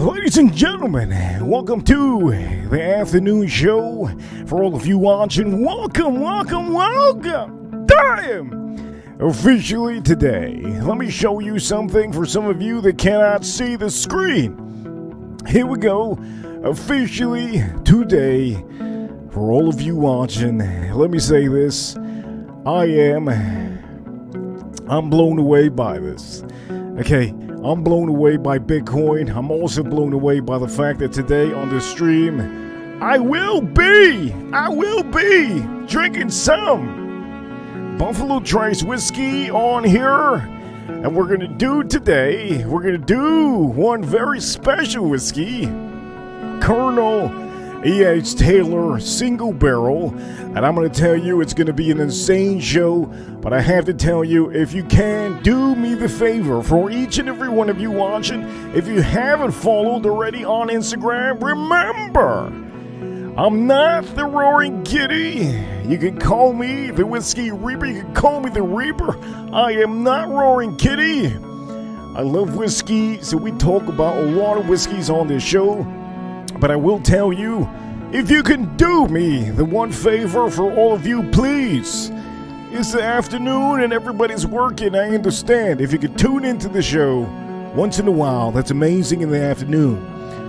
Ladies and gentlemen, welcome to the afternoon show. For all of you watching, welcome. Damn! Officially today, let me show you something for some of you that cannot see the screen. Here we go. Officially today, for all of you watching, let me say this. I'm blown away by this. Okay, I'm blown away by Bitcoin. I'm also blown away by the fact that today on this stream, I will be drinking some Buffalo Trace whiskey on here. And we're gonna do one very special whiskey, Colonel E.H. Taylor single barrel, and I'm going to tell you it's going to be an insane show, but I have to tell you, if you can, do me the favor, for each and every one of you watching, if you haven't followed already on Instagram, remember, I'm not the Roaring Kitty. You can call me the Whiskey Reaper, you can call me the Reaper. I am not Roaring Kitty. I love whiskey, so we talk about a lot of whiskeys on this show. But I will tell you, if you can do me the one favor for all of you, please. It's the afternoon and everybody's working, I understand. If you could tune into the show once in a while, that's amazing in the afternoon.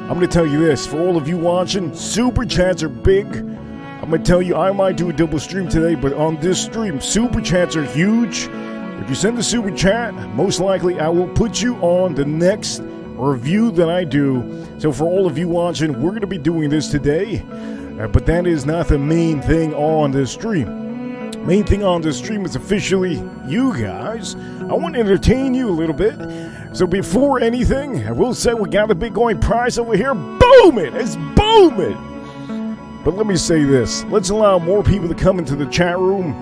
I'm going to tell you this, for all of you watching, Super Chats are big. I'm going to tell you, I might do a double stream today, but on this stream, Super Chats are huge. If you send a Super Chat, most likely I will put you on the next review that I do. So for all of you watching, we're going to be doing this today, but that is not the main thing on this stream. Main thing on this stream is officially you guys. I want to entertain you a little bit. So before anything, I will say we got the Bitcoin price over here. Booming! It's booming! But let me say this. Let's allow more people to come into the chat room.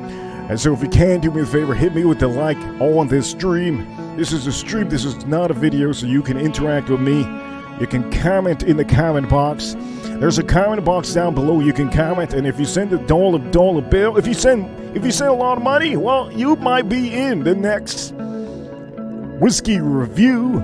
And so if you can, do me a favor, hit me with the like on this stream. This is a stream, this is not a video, so you can interact with me. You can comment in the comment box. There's a comment box down below, you can comment, and if you send a dollar bill, if you send a lot of money, well, you might be in the next whiskey review.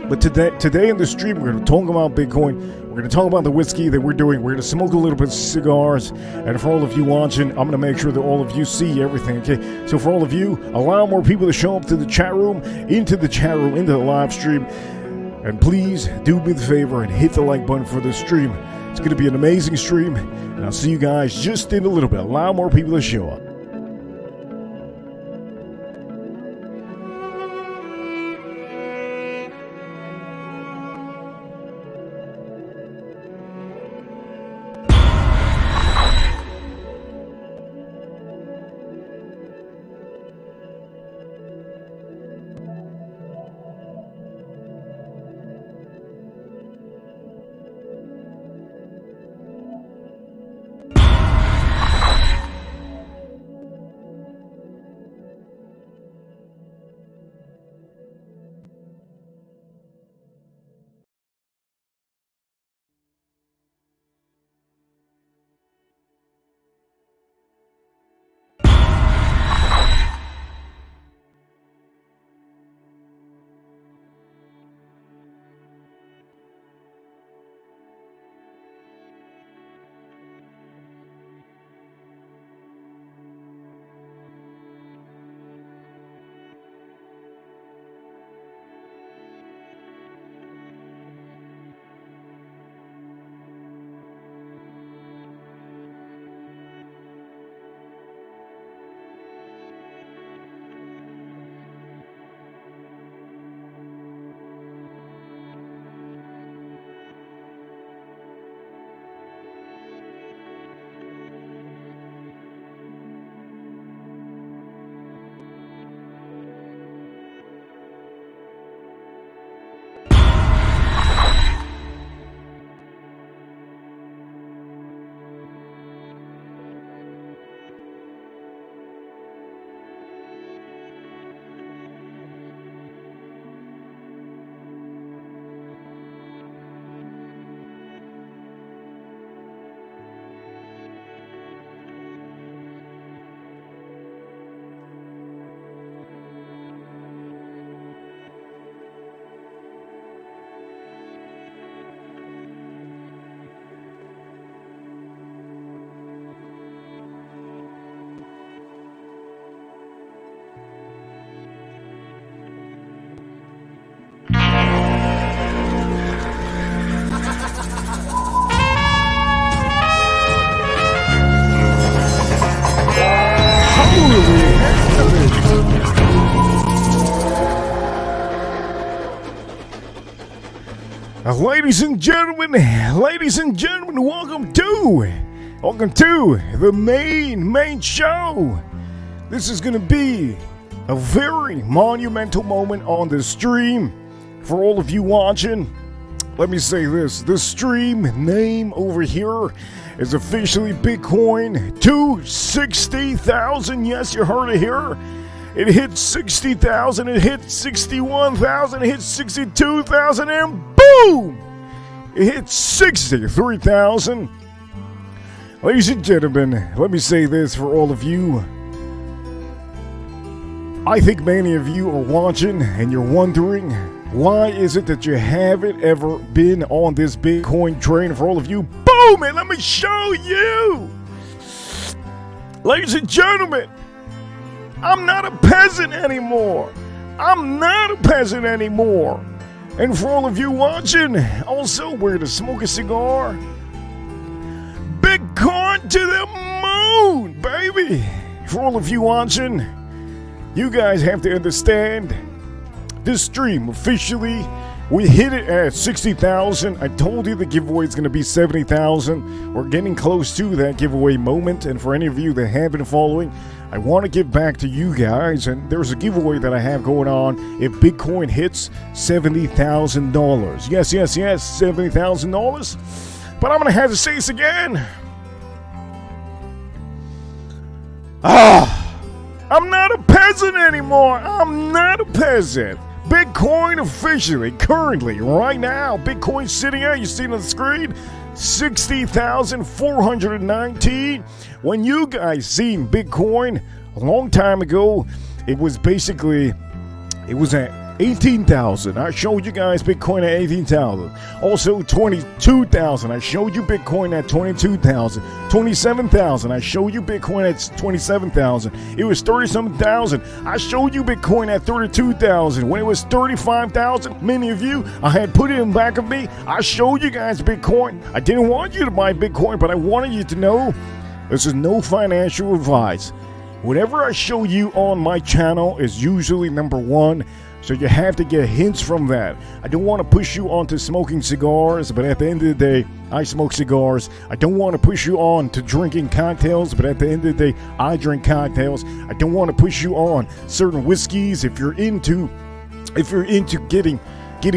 But today in the stream, we're going to talk about Bitcoin. We're going to talk about the whiskey that we're doing. We're going to smoke a little bit of cigars. And for all of you watching, I'm going to make sure that all of you see everything, okay? So for all of you, allow more people to show up to the chat room, into the live stream. And please do me the favor and hit the like button for this stream. It's going to be an amazing stream. And I'll see you guys just in a little bit. Allow more people to show up. Ladies and gentlemen, welcome to the main show. This is going to be a very monumental moment on the stream for all of you watching. Let me say this, the stream name over here is officially Bitcoin to 60,000. Yes, you heard it here. It hit 60,000, it hit 61,000, it hit 62,000, and boom! It hit 63,000. Ladies and gentlemen, let me say this for all of you. I think many of you are watching and you're wondering, why is it that you haven't ever been on this Bitcoin train? For all of you, boom! And let me show you! Ladies and gentlemen, I'm not a peasant anymore. And for all of you watching, also, we're gonna smoke a cigar. Bitcoin to the moon, baby. For all of you watching, you guys have to understand, this stream officially, we hit it at 60,000. I told you the giveaway is going to be 70,000. We're getting close to that giveaway moment. And for any of you that have been following, I want to give back to you guys. And there's a giveaway that I have going on if Bitcoin hits $70,000. Yes, $70,000. But I'm going to have to say this again. I'm not a peasant anymore. Bitcoin officially, currently, right now, Bitcoin sitting at, you see it on the screen, 60,419. When you guys seen Bitcoin a long time ago, it was at 18,000. I showed you guys Bitcoin at 18,000. Also 22,000. I showed you Bitcoin at 22,000. 27,000. I showed you Bitcoin at 27,000. It was 30-something thousand. I showed you Bitcoin at 32,000. When it was 35,000, many of you, I had put it in back of me. I showed you guys Bitcoin. I didn't want you to buy Bitcoin, but I wanted you to know this is no financial advice. Whatever I show you on my channel is usually number one. So you have to get hints from that. I don't want to push you onto smoking cigars, but at the end of the day, I smoke cigars. I don't want to push you on to drinking cocktails, but at the end of the day, I drink cocktails. I don't want to push you on certain whiskeys if you're into getting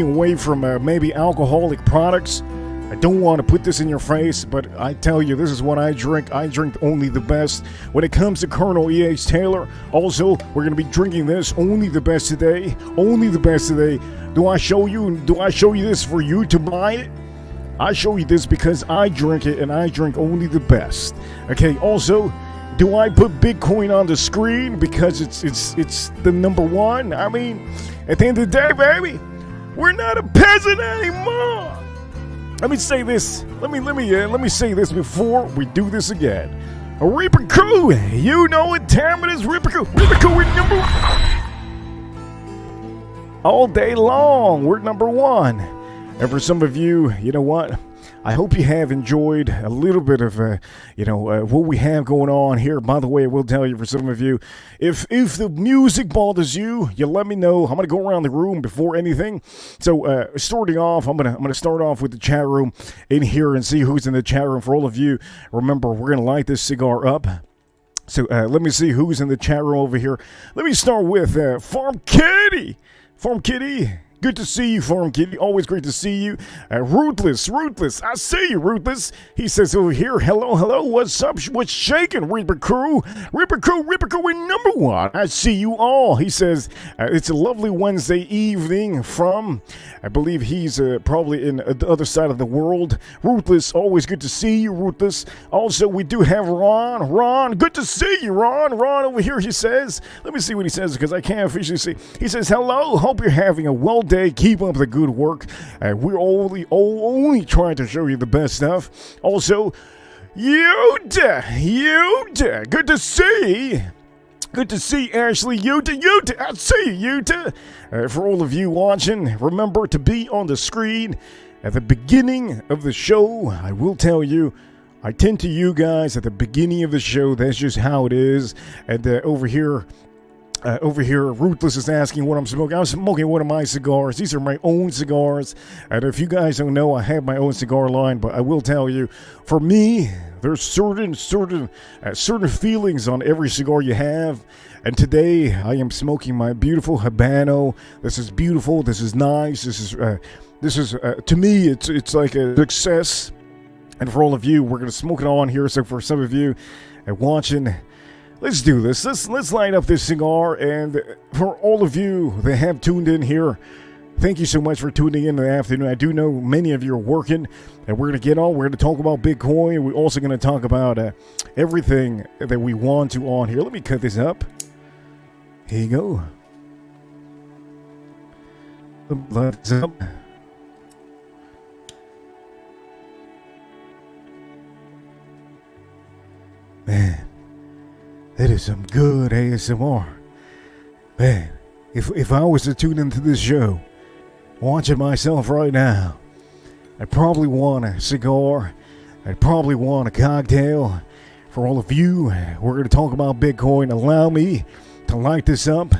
away from maybe alcoholic products. I don't want to put this in your face, but I tell you, this is what I drink. I drink only the best. When it comes to Colonel E.H. Taylor, also, we're going to be drinking this, only the best today. Only the best today. Do I show you this for you to buy it? I show you this because I drink it, and I drink only the best. Okay, also, do I put Bitcoin on the screen because it's the number one? I mean, at the end of the day, baby, we're not a peasant anymore. Let me say this. Let me say this before we do this again. Reaper Crew, you know what time it is. Reaper Crew, we're number one. All day long, we're number one. And for some of you, you know what? I hope you have enjoyed a little bit of, what we have going on here. By the way, I will tell you, for some of you, if the music bothers you, you let me know. I'm going to go around the room before anything. So, starting off, I'm gonna start off with the chat room in here and see who's in the chat room. For all of you, remember, we're going to light this cigar up. So, let me see who's in the chat room over here. Let me start with Farm Kitty. Farm Kitty. Good to see you, Farm Kitty. Always great to see you. Ruthless. I see you, Ruthless. He says over here, hello. What's up? What's shaking, Reaper Crew? Reaper Crew, we're number one. I see you all. He says, it's a lovely Wednesday evening from, I believe he's probably in the other side of the world. Ruthless, always good to see you, Ruthless. Also, we do have Ron. Ron, good to see you, Ron. Ron over here, he says. Let me see what he says because I can't officially see. He says, hello. Hope you're having a well day. Keep up the good work. We're only trying to show you the best stuff. Also, Yuta, good to see. Good to see Ashley, Yuta, I see you, Yuta. For all of you watching, remember to be on the screen at the beginning of the show. I will tell you, I tend to you guys at the beginning of the show. That's just how it is. And over here, Over here, Ruthless is asking what I'm smoking. I'm smoking one of my cigars. These are my own cigars. And if you guys don't know, I have my own cigar line. But I will tell you, for me, there's certain feelings on every cigar you have. And today, I am smoking my beautiful Habano. This is beautiful. This is nice. This is to me, it's like a success. And for all of you, we're gonna smoke it on here. So for some of you watching, let's do this. Let's light up this cigar. And for all of you that have tuned in here, thank you so much for tuning in the afternoon. I do know many of you are working, and we're going to get on. We're going to talk about Bitcoin. We're also going to talk about everything that we want to on here. Let me cut this up. Here you go. Light this up. Man. That is some good ASMR. Man, if I was to tune into this show, watching myself right now, I'd probably want a cigar. I'd probably want a cocktail. For all of you, we're going to talk about Bitcoin. Allow me to light this up.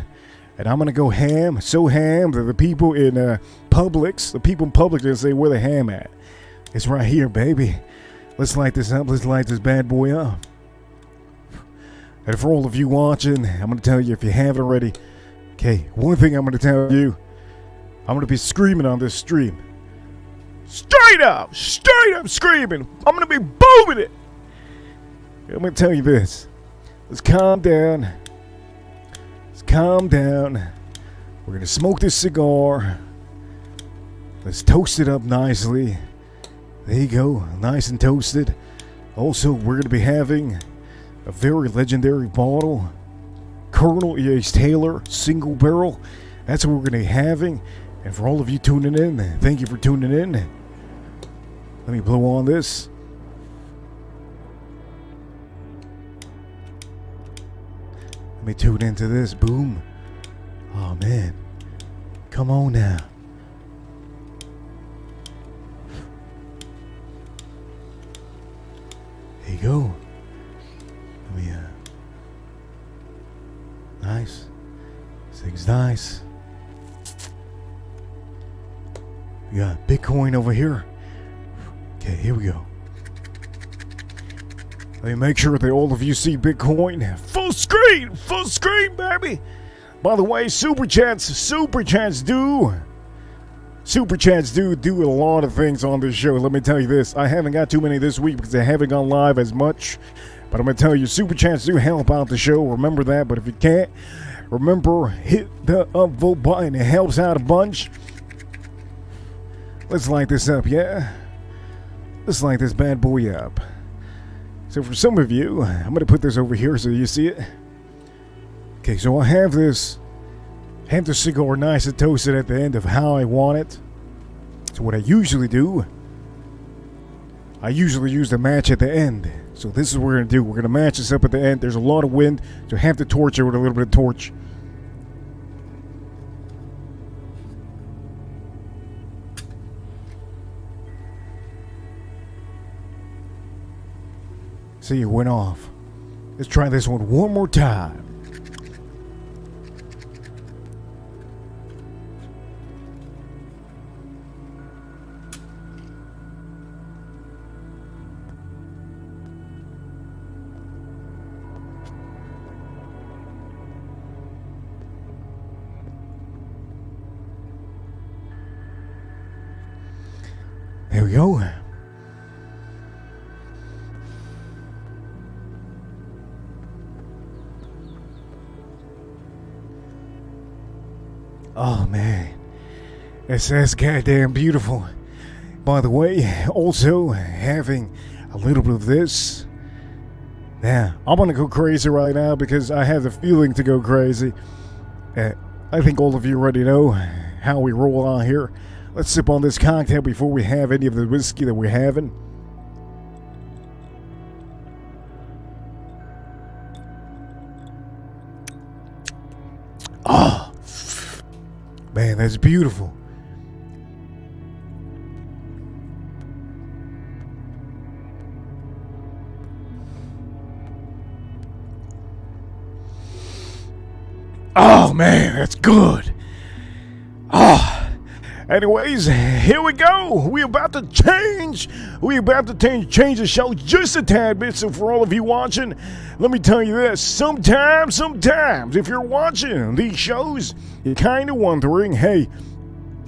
And I'm going to go ham, so ham that the people in Publix, the people in Publix, they say, where the ham at? It's right here, baby. Let's light this up. Let's light this bad boy up. And for all of you watching, I'm going to tell you, if you haven't already, okay, one thing I'm going to tell you, I'm going to be screaming on this stream. Straight up screaming. I'm going to be booming it. I'm going to tell you this. Let's calm down. We're going to smoke this cigar. Let's toast it up nicely. There you go, nice and toasted. Also, we're going to be having a very legendary bottle, Colonel E.H. Taylor single barrel. That's what we're going to be having. And for all of you tuning in, thank you for tuning in. Let me blow on this. Let me tune into this. Boom. Oh, man. Come on now. There you go. Let me, nice. This thing's nice. We got Bitcoin over here. Okay, here we go. Let me make sure that all of you see Bitcoin. Full screen, baby. By the way, super chats do a lot of things on this show. Let me tell you this. I haven't got too many this week because I haven't gone live as much. But I'm going to tell you, super chats do help out the show. Remember that. But if you can't, remember, hit the upvote button. It helps out a bunch. Let's light this up, yeah? Let's light this bad boy up. So for some of you, I'm going to put this over here so you see it. Okay, so I have this. Have the cigar nice and toasted at the end of how I want it. So what I usually do, I usually use the match at the end. So this is what we're going to do. We're going to match this up at the end. There's a lot of wind, so have the torch with a little bit of torch. See, it went off. Let's try this one more time. There we go. Oh man, that's goddamn beautiful. By the way, also having a little bit of this. Now, I'm gonna go crazy right now because I have the feeling to go crazy. I think all of you already know how we roll on here. Let's sip on this cocktail before we have any of the whiskey that we're having. Oh, man, that's beautiful. Oh man, that's good. Anyways, here we go. We're about to change the show just a tad bit. So for all of you watching, let me tell you this. Sometimes, if you're watching these shows, you're kind of wondering, hey,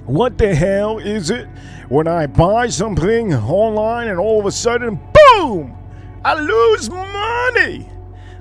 what the hell is it when I buy something online and all of a sudden, boom, I lose money?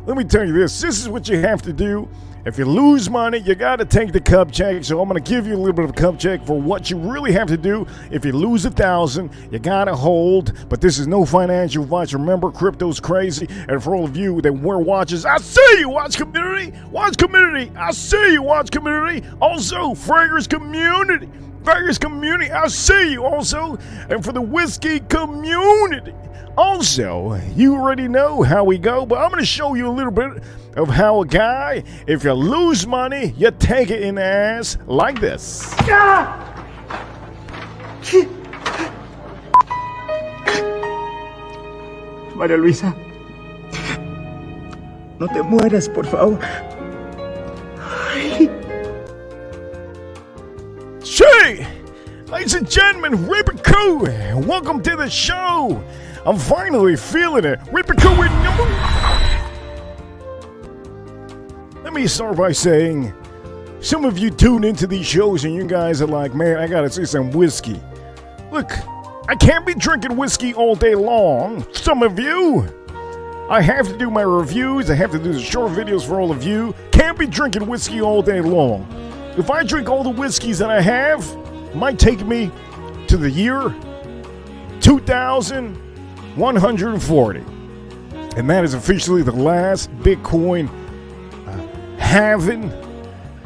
Let me tell you this. This is what you have to do. If you lose money, you got to take the cup check. So I'm going to give you a little bit of a cup check for what you really have to do. If you lose $1,000, you got to hold. But this is no financial advice. Remember, crypto's crazy. And for all of you that wear watches, I see you, watch community. Watch community. I see you, watch community. Also, Fragrance community. Fragrance community, I see you also. And for the whiskey community. Also, you already know how we go, but I'm going to show you a little bit of how a guy, if you lose money, you take it in the ass like this. María Luisa, no te mueras, por favor. Hey, ladies and gentlemen, Reaper Coo, welcome to the show. I'm finally feeling it. Reaper Coo with number. Let me start by saying, some of you tune into these shows and you guys are like, man, I gotta see some whiskey. Look, I can't be drinking whiskey all day long. Some of you, I have to do my reviews. I have to do the short videos for all of you. Can't be drinking whiskey all day long. If I drink all the whiskeys that I have, it might take me to the year 2140. And that is officially the last Bitcoin halving.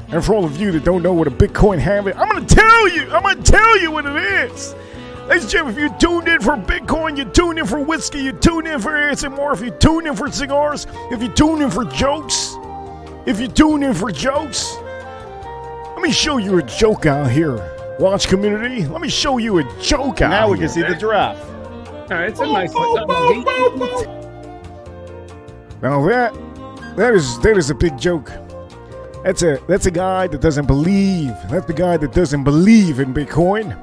And for all of you that don't know what a Bitcoin halving, I'm gonna tell you what it is. Ladies and gentlemen, if you tuned in for Bitcoin, you tuned in for whiskey, you tuned in for ASMR, if you tuned in for cigars, if you tuned in for jokes, let me show you a joke out here. Watch community, let me show you a joke out here. Now we can see the giraffe. It's a nice one. Now that is a big joke. That's a guy that doesn't believe. That's the guy that doesn't believe in Bitcoin.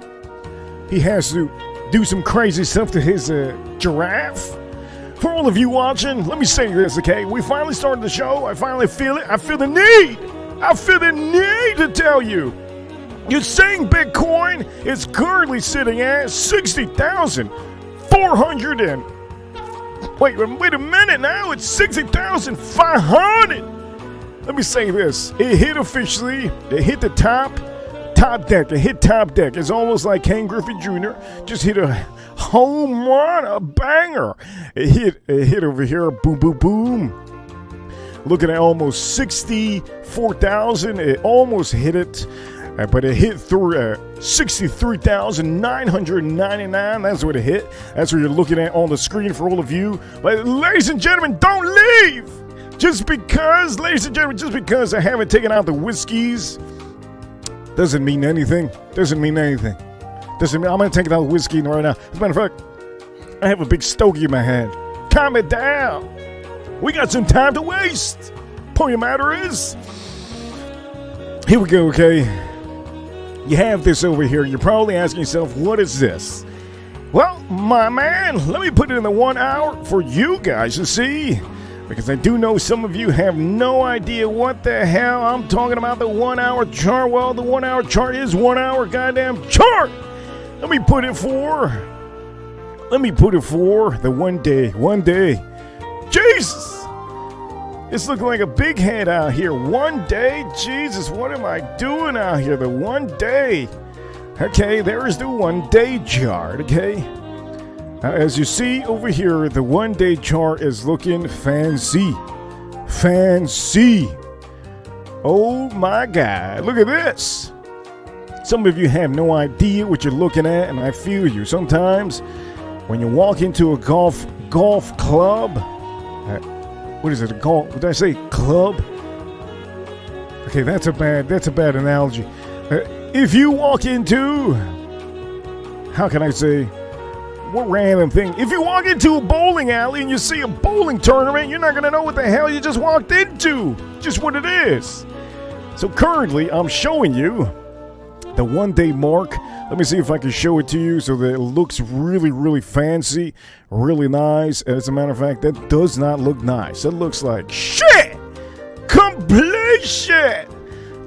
He has to do some crazy stuff to his giraffe. For all of you watching, let me say this, okay? We finally started the show. I finally feel it. I feel the need to tell you. You're saying Bitcoin is currently sitting at 60,400 and... Wait a minute now. It's 60,500. Let me say this. It hit officially. It hit the top deck. It hit top deck. It's almost like Ken Griffey Jr. just hit a home run, a banger. It hit over here. Boom, boom, boom. Looking at almost 64,000. It almost hit it. But it hit through 63,999. That's what it hit. That's what you're looking at on the screen for all of you. But ladies and gentlemen, don't leave. Just because I haven't taken out the whiskeys doesn't mean anything. I'm going to take out the whiskey right now. As a matter of fact, I have a big stogie in my hand. Calm it down. We got some time to waste. Point of matter is, here we go, okay? You have this over here. You're probably asking yourself, what is this? Well, my man, let me put it in the 1 hour for you guys to see. Because I do know some of you have no idea what the hell I'm talking about, the 1 hour chart. Well, the 1 hour chart is 1 hour goddamn chart. Let me put it for the 1 day. Jesus! It's looking like a big head out here. 1 day? Jesus, what am I doing out here? The 1 day. Okay, there is the 1 day chart, okay? Now, as you see over here, the 1 day chart is looking fancy. Oh my God, look at this. Some of you have no idea what you're looking at, and I feel you. Sometimes when you walk into a golf club, what is it? Did I say club? Okay, that's a bad analogy. If you walk into, how can I say, what random thing? If you walk into a bowling alley and you see a bowling tournament, you're not gonna know what the hell you just walked into. Just what it is. So currently, I'm showing you the 1 day mark. Let me see if I can show it to you so that it looks really, really fancy, really nice. As a matter of fact, that does not look nice. That looks like shit! Complete shit!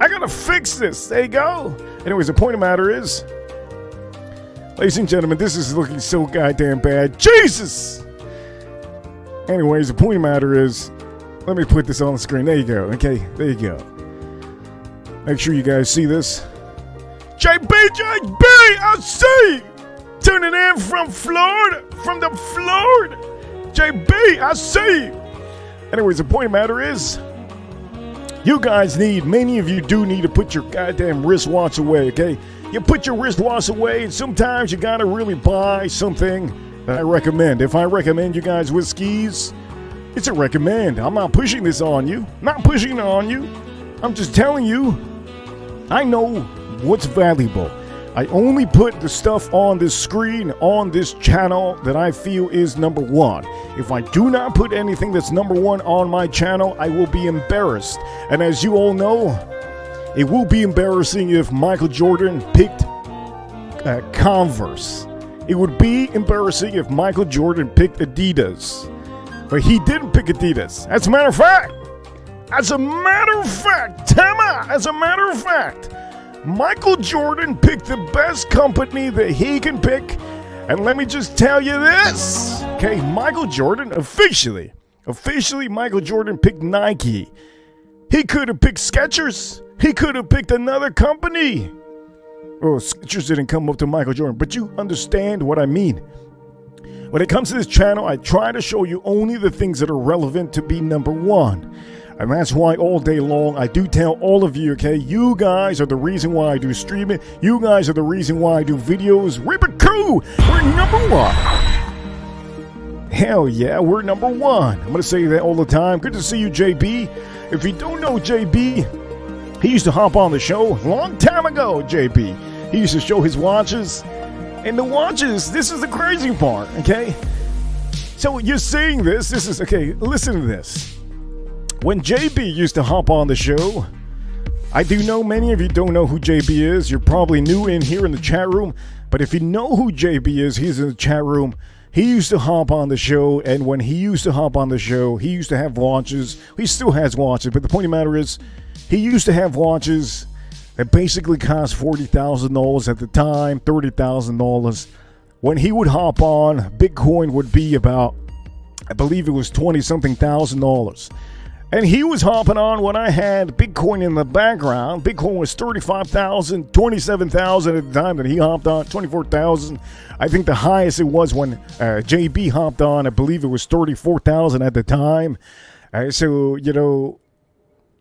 I gotta fix this. There you go. Anyways, the point of the matter is, ladies and gentlemen, this is looking so goddamn bad. Jesus! Anyways, the point of the matter is, let me put this on the screen. There you go. Okay, there you go. Make sure you guys see this. JB, I see! Tuning in from Florida, from the Florida. JB, I see! Anyways, the point of the matter is, you guys many of you do need to put your goddamn wristwatch away, okay? You put your wristwatch away, and sometimes you gotta really buy something that I recommend. If I recommend you guys Whiskies, it's a recommend. I'm not pushing this on you. Not pushing it on you. I'm just telling you, I know what's valuable. I only put the stuff on this screen, on this channel, that I feel is number one. If I do not put anything that's number one on my channel, I will be embarrassed. And as you all know, it will be embarrassing if Michael Jordan picked Converse. It would be embarrassing if Michael Jordan picked Adidas. But he didn't pick Adidas. As a matter of fact, Tama, as a matter of fact, Michael Jordan picked the best company that he can pick. And let me just tell you this. Okay, Michael Jordan officially, Michael Jordan picked Nike. He could have picked Skechers. He could have picked another company. Oh, Skechers didn't come up to Michael Jordan, but you understand what I mean. When it comes to this channel, I try to show you only the things that are relevant to be number one. And that's why all day long I do tell all of you, okay, you guys are the reason why I do streaming. You guys are the reason why I do videos. Ripper Crew, we're number one. Hell yeah, we're number one. I'm going to say that all the time. Good to see you, JB. If you don't know JB, he used to hop on the show a long time ago, JB. He used to show his watches. And the watches, this is the crazy part, okay? So you're seeing this is, okay, listen to this. When JB used to hop on the show, I do know many of you don't know who JB is. You're probably new in here in the chat room. But if you know who JB is, he's in the chat room. He used to hop on the show, and when he used to hop on the show, he used to have watches. He still has watches, but the point of the matter is, he used to have watches that basically cost $40,000 at the time, $30,000. When he would hop on, Bitcoin would be about, I believe it was $20-something thousand. And he was hopping on when I had Bitcoin in the background. Bitcoin was 35,000, 27,000 at the time that he hopped on, 24,000. I think the highest it was when JB hopped on, I believe it was 34,000 at the time. So, you know,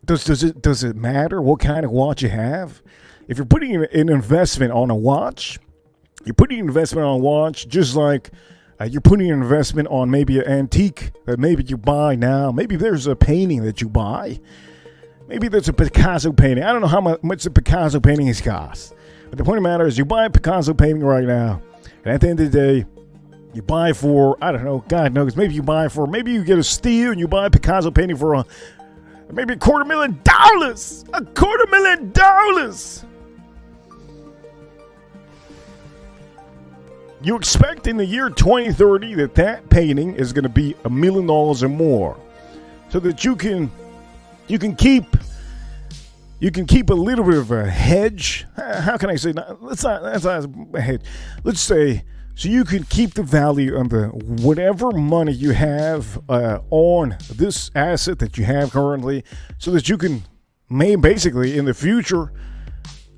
does it matter what kind of watch you have? If you're putting an investment on a watch, you're putting an investment on a watch just like you're putting an investment on maybe an antique that maybe you buy now. Maybe there's a painting that you buy. Maybe there's a Picasso painting. I don't know how much the Picasso painting is cost. But the point of the matter is you buy a Picasso painting right now. And at the end of the day, you buy for, I don't know, God knows. Maybe you get a steal and you buy a Picasso painting for maybe $250,000. $250,000. You expect in the year 2030 that painting is going to be $1 million or more, so that you can keep a little bit of a hedge. How can I say? That's not a hedge. Let's say so you can keep the value on the whatever money you have on this asset that you have currently, so that you can basically in the future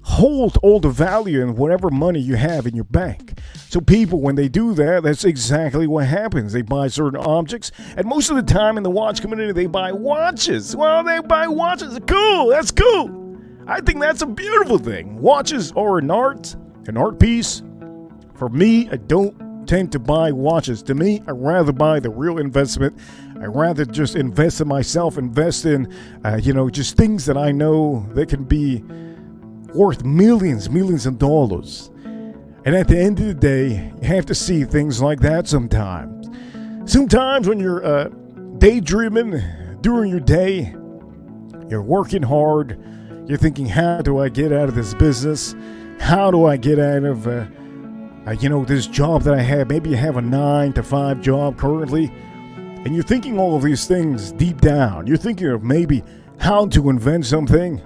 hold all the value in whatever money you have in your bank. So people, when they do that, that's exactly what happens. They buy certain objects, and most of the time in the watch community, they buy watches. Well, they buy watches. Cool. That's cool. I think that's a beautiful thing. Watches are an art piece. For me, I don't tend to buy watches. To me, I'd rather buy the real investment. I'd rather just invest in myself, invest in, just things that I know that can be worth millions of dollars. And at the end of the day, you have to see things like that sometimes. Sometimes when you're daydreaming during your day, you're working hard, You're thinking, how do I get out of this business? How do I get out of, this job that I have? Maybe you have a 9-to-5 job currently, and you're thinking all of these things deep down. You're thinking of maybe how to invent something.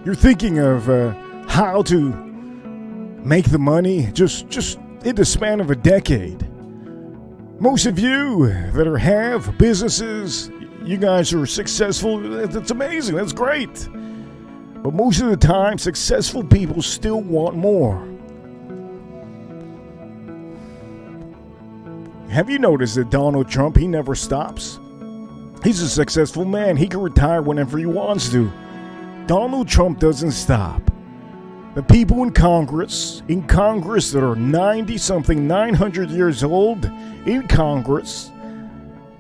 You're thinking of how to make the money just in the span of a decade. Most of you that have businesses, you guys are successful. That's amazing. That's great. But most of the time, successful people still want more. Have you noticed that Donald Trump, he never stops? He's a successful man. He can retire whenever he wants to. Donald Trump doesn't stop. The people in Congress that are 90-something, 900 years old, in Congress,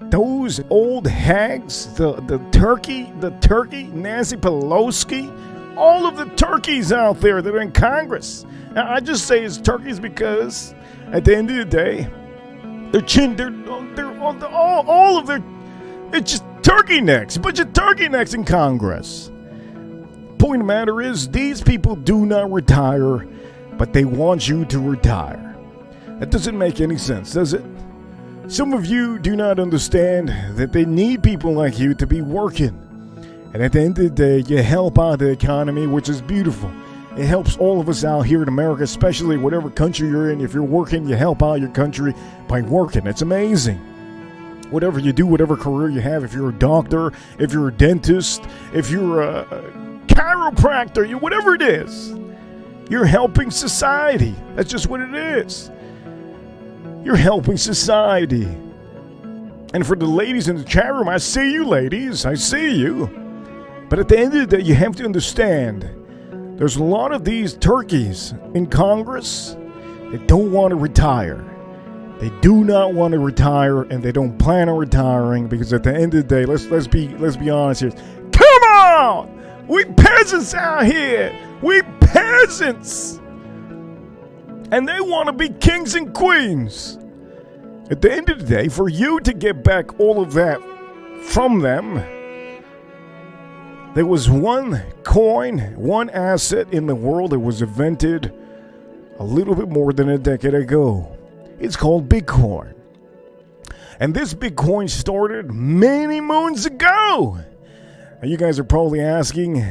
those old hags, the turkey, Nancy Pelosi, all of the turkeys out there that are in Congress. Now, I just say it's turkeys because at the end of the day, it's just turkey necks, a bunch of turkey necks in Congress. Point of the matter is, these people do not retire, but they want you to retire. That doesn't make any sense, does it? Some of you do not understand that they need people like you to be working. And at the end of the day, you help out the economy, which is beautiful. It helps all of us out here in America, especially whatever country you're in. If you're working, you help out your country by working. It's amazing. Whatever you do, whatever career you have, if you're a doctor, if you're a dentist, if you're a chiropractor, whatever it is, you're helping society. That's just what it is. You're helping society. And for the ladies in the chat room, I see you, ladies. I see you. But at the end of the day, you have to understand, there's a lot of these turkeys in Congress that don't want to retire. They do not want to retire, and they don't plan on retiring, because at the end of the day, let's be honest here. Come on! We peasants out here! We peasants! And they want to be kings and queens. At the end of the day, for you to get back all of that from them, there was one coin, one asset in the world that was invented a little bit more than a decade ago. It's called Bitcoin. And this Bitcoin started many moons ago. And you guys are probably asking,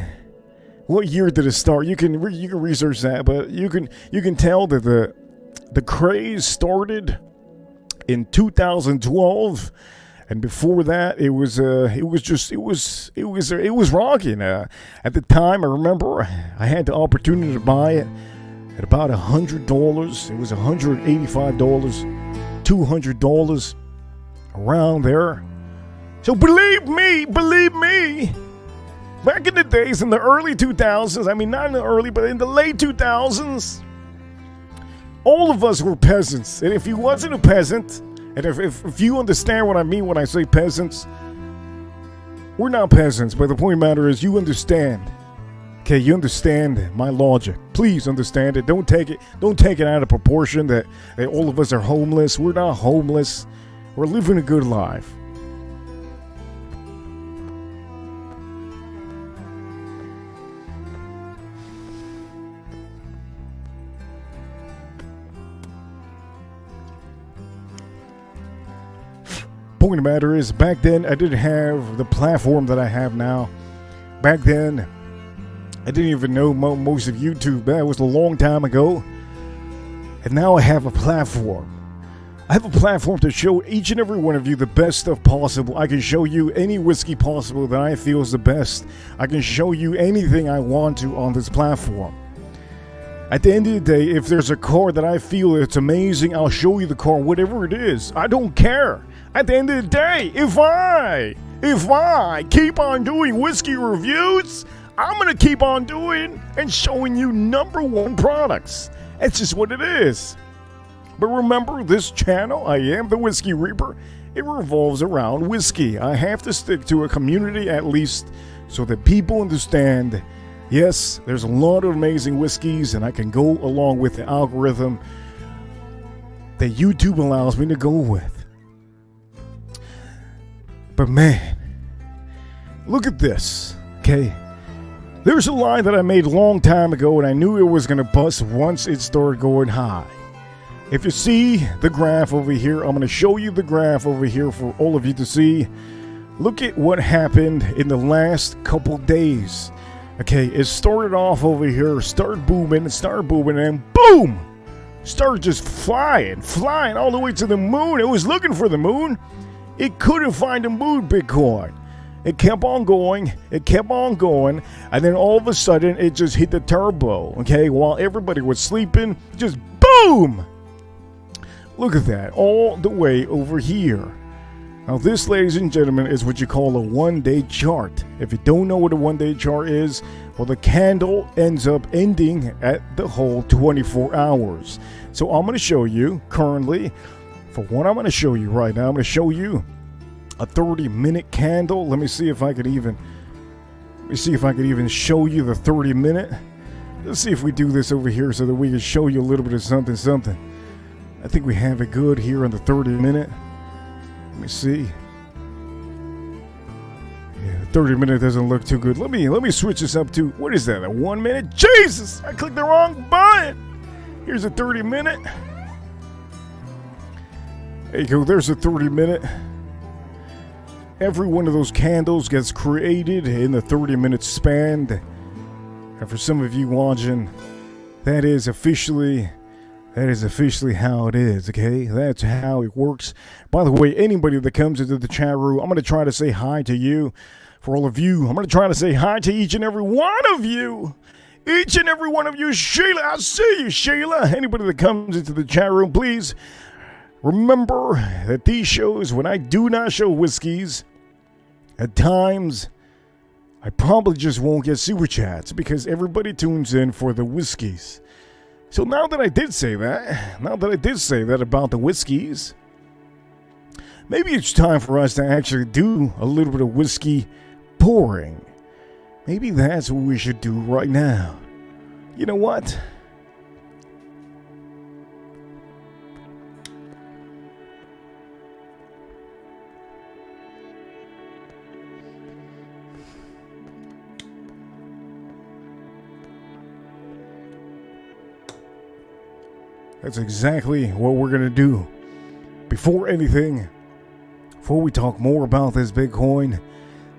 what year did it start? You can research that, but you can tell that the craze started in 2012, and before that it was rocking. At the time, I remember I had the opportunity to buy it at about $100. It was $185, $200, around there. So believe me, back in the days, in the early 2000s, I mean not in the early, but in the late 2000s, all of us were peasants. And if you wasn't a peasant, and if you understand what I mean when I say peasants, we're not peasants, but the point of the matter is you understand. Okay, you understand my logic. Please understand it. Don't take it out of proportion that all of us are homeless. We're not homeless. We're living a good life. Point of the matter is, back then I didn't have the platform that I have now. Back then, I didn't even know most of YouTube. That was a long time ago. And now I have a platform. I have a platform to show each and every one of you the best stuff possible. I can show you any whiskey possible that I feel is the best. I can show you anything I want to on this platform. At the end of the day, if there's a car that I feel it's amazing, I'll show you the car, whatever it is. I don't care. At the end of the day, if I keep on doing whiskey reviews, I'm going to keep on doing and showing you #1 products. It's just what it is. But remember, this channel, I am the Whiskey Reaper. It revolves around whiskey. I have to stick to a community at least so that people understand, yes, there's a lot of amazing whiskeys, and I can go along with the algorithm that YouTube allows me to go with. But man, look at this, okay? There's a line that I made a long time ago, and I knew it was going to bust once it started going high. If you see the graph over here, I'm going to show you the graph over here for all of you to see. Look at what happened in the last couple days. Okay, it started off over here, started booming, and boom! Started just flying all the way to the moon. It was looking for the moon. It couldn't find the moon, Bitcoin. It kept on going, and then all of a sudden, it just hit the turbo, okay? While everybody was sleeping, just boom! Look at that, all the way over here. Now this, ladies and gentlemen, is what you call a one-day chart. If you don't know what a one-day chart is, well, the candle ends up ending at the whole 24 hours. So I'm going to show you currently, for what I'm going to show you right now, I'm going to show you a 30-minute candle. Let me see if I could even show you the 30-minute. Let's see if we do this over here so that we can show you a little bit of something. I think we have it good here on the 30-minute. Let me see. Yeah, 30-minute doesn't look too good. Let me switch this up to, what is that, a 1 minute? Jesus, I clicked the wrong button. Here's a 30-minute. There you go, there's a 30-minute. Every one of those candles gets created in the 30-minute span. And for some of you watching, that is officially how it is, okay? That's how it works. By the way, anybody that comes into the chat room, I'm going to try to say hi to you. For all of you, I'm going to try to say hi to each and every one of you. Each and every one of you. Sheila, I see you, Sheila. Anybody that comes into the chat room, please remember that these shows, when I do not show whiskeys, at times, I probably just won't get super chats because everybody tunes in for the whiskeys. So now that I did say that about the whiskeys, maybe it's time for us to actually do a little bit of whiskey pouring. Maybe that's what we should do right now. You know what? That's exactly what we're going to do. Before we talk more about this Bitcoin,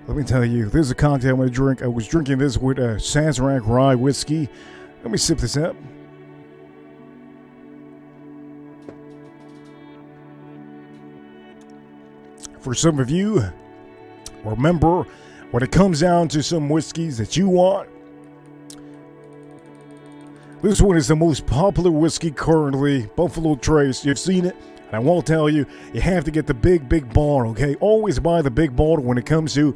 let me tell you, this is a cocktail I'm going to drink. I was drinking this with a Sazerac rye whiskey. Let me sip this up. For some of you, remember, when it comes down to some whiskeys that you want, this one is the most popular whiskey currently, Buffalo Trace. You've seen it, and I won't tell you, you have to get the big bottle, okay? Always buy the big bottle when it comes to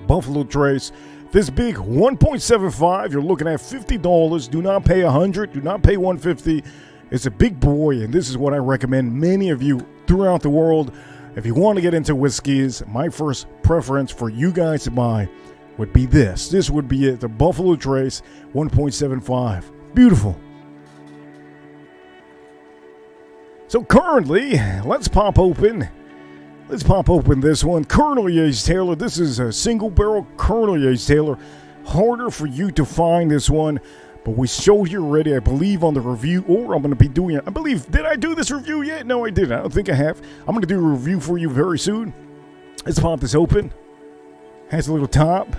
Buffalo Trace. This big 1.75, you're looking at $50. Do not pay $100, do not pay $150. It's a big boy, and this is what I recommend many of you throughout the world. If you want to get into whiskeys, my first preference for you guys to buy would be this. This would be it, the Buffalo Trace 1.75. Beautiful. So currently, let's pop open this one. Colonel Yates Taylor. This is a single barrel Colonel Yates Taylor. Harder for you to find this one, but we showed you already, I believe, on the review, or I'm going to be doing it. I believe, did I do this review yet? No, I didn't. I don't think I have. I'm going to do a review for you very soon. Let's pop this open. Has a little top.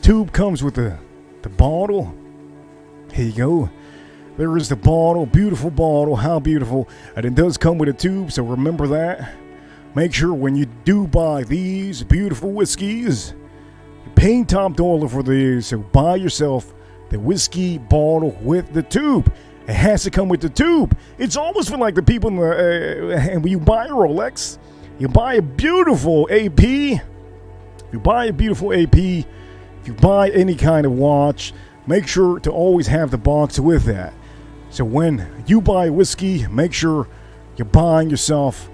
Tube comes with the bottle. Here you go. There is the bottle. Beautiful bottle. How beautiful. And it does come with a tube, so remember that. Make sure when you do buy these beautiful whiskeys, you're paying top dollar for these, so buy yourself the whiskey bottle with the tube. It has to come with the tube. It's almost for like the people in the, when you buy a Rolex, you buy a beautiful AP. You buy a beautiful AP. If you buy any kind of watch, make sure to always have the box with that. So when you buy whiskey, make sure you're buying yourself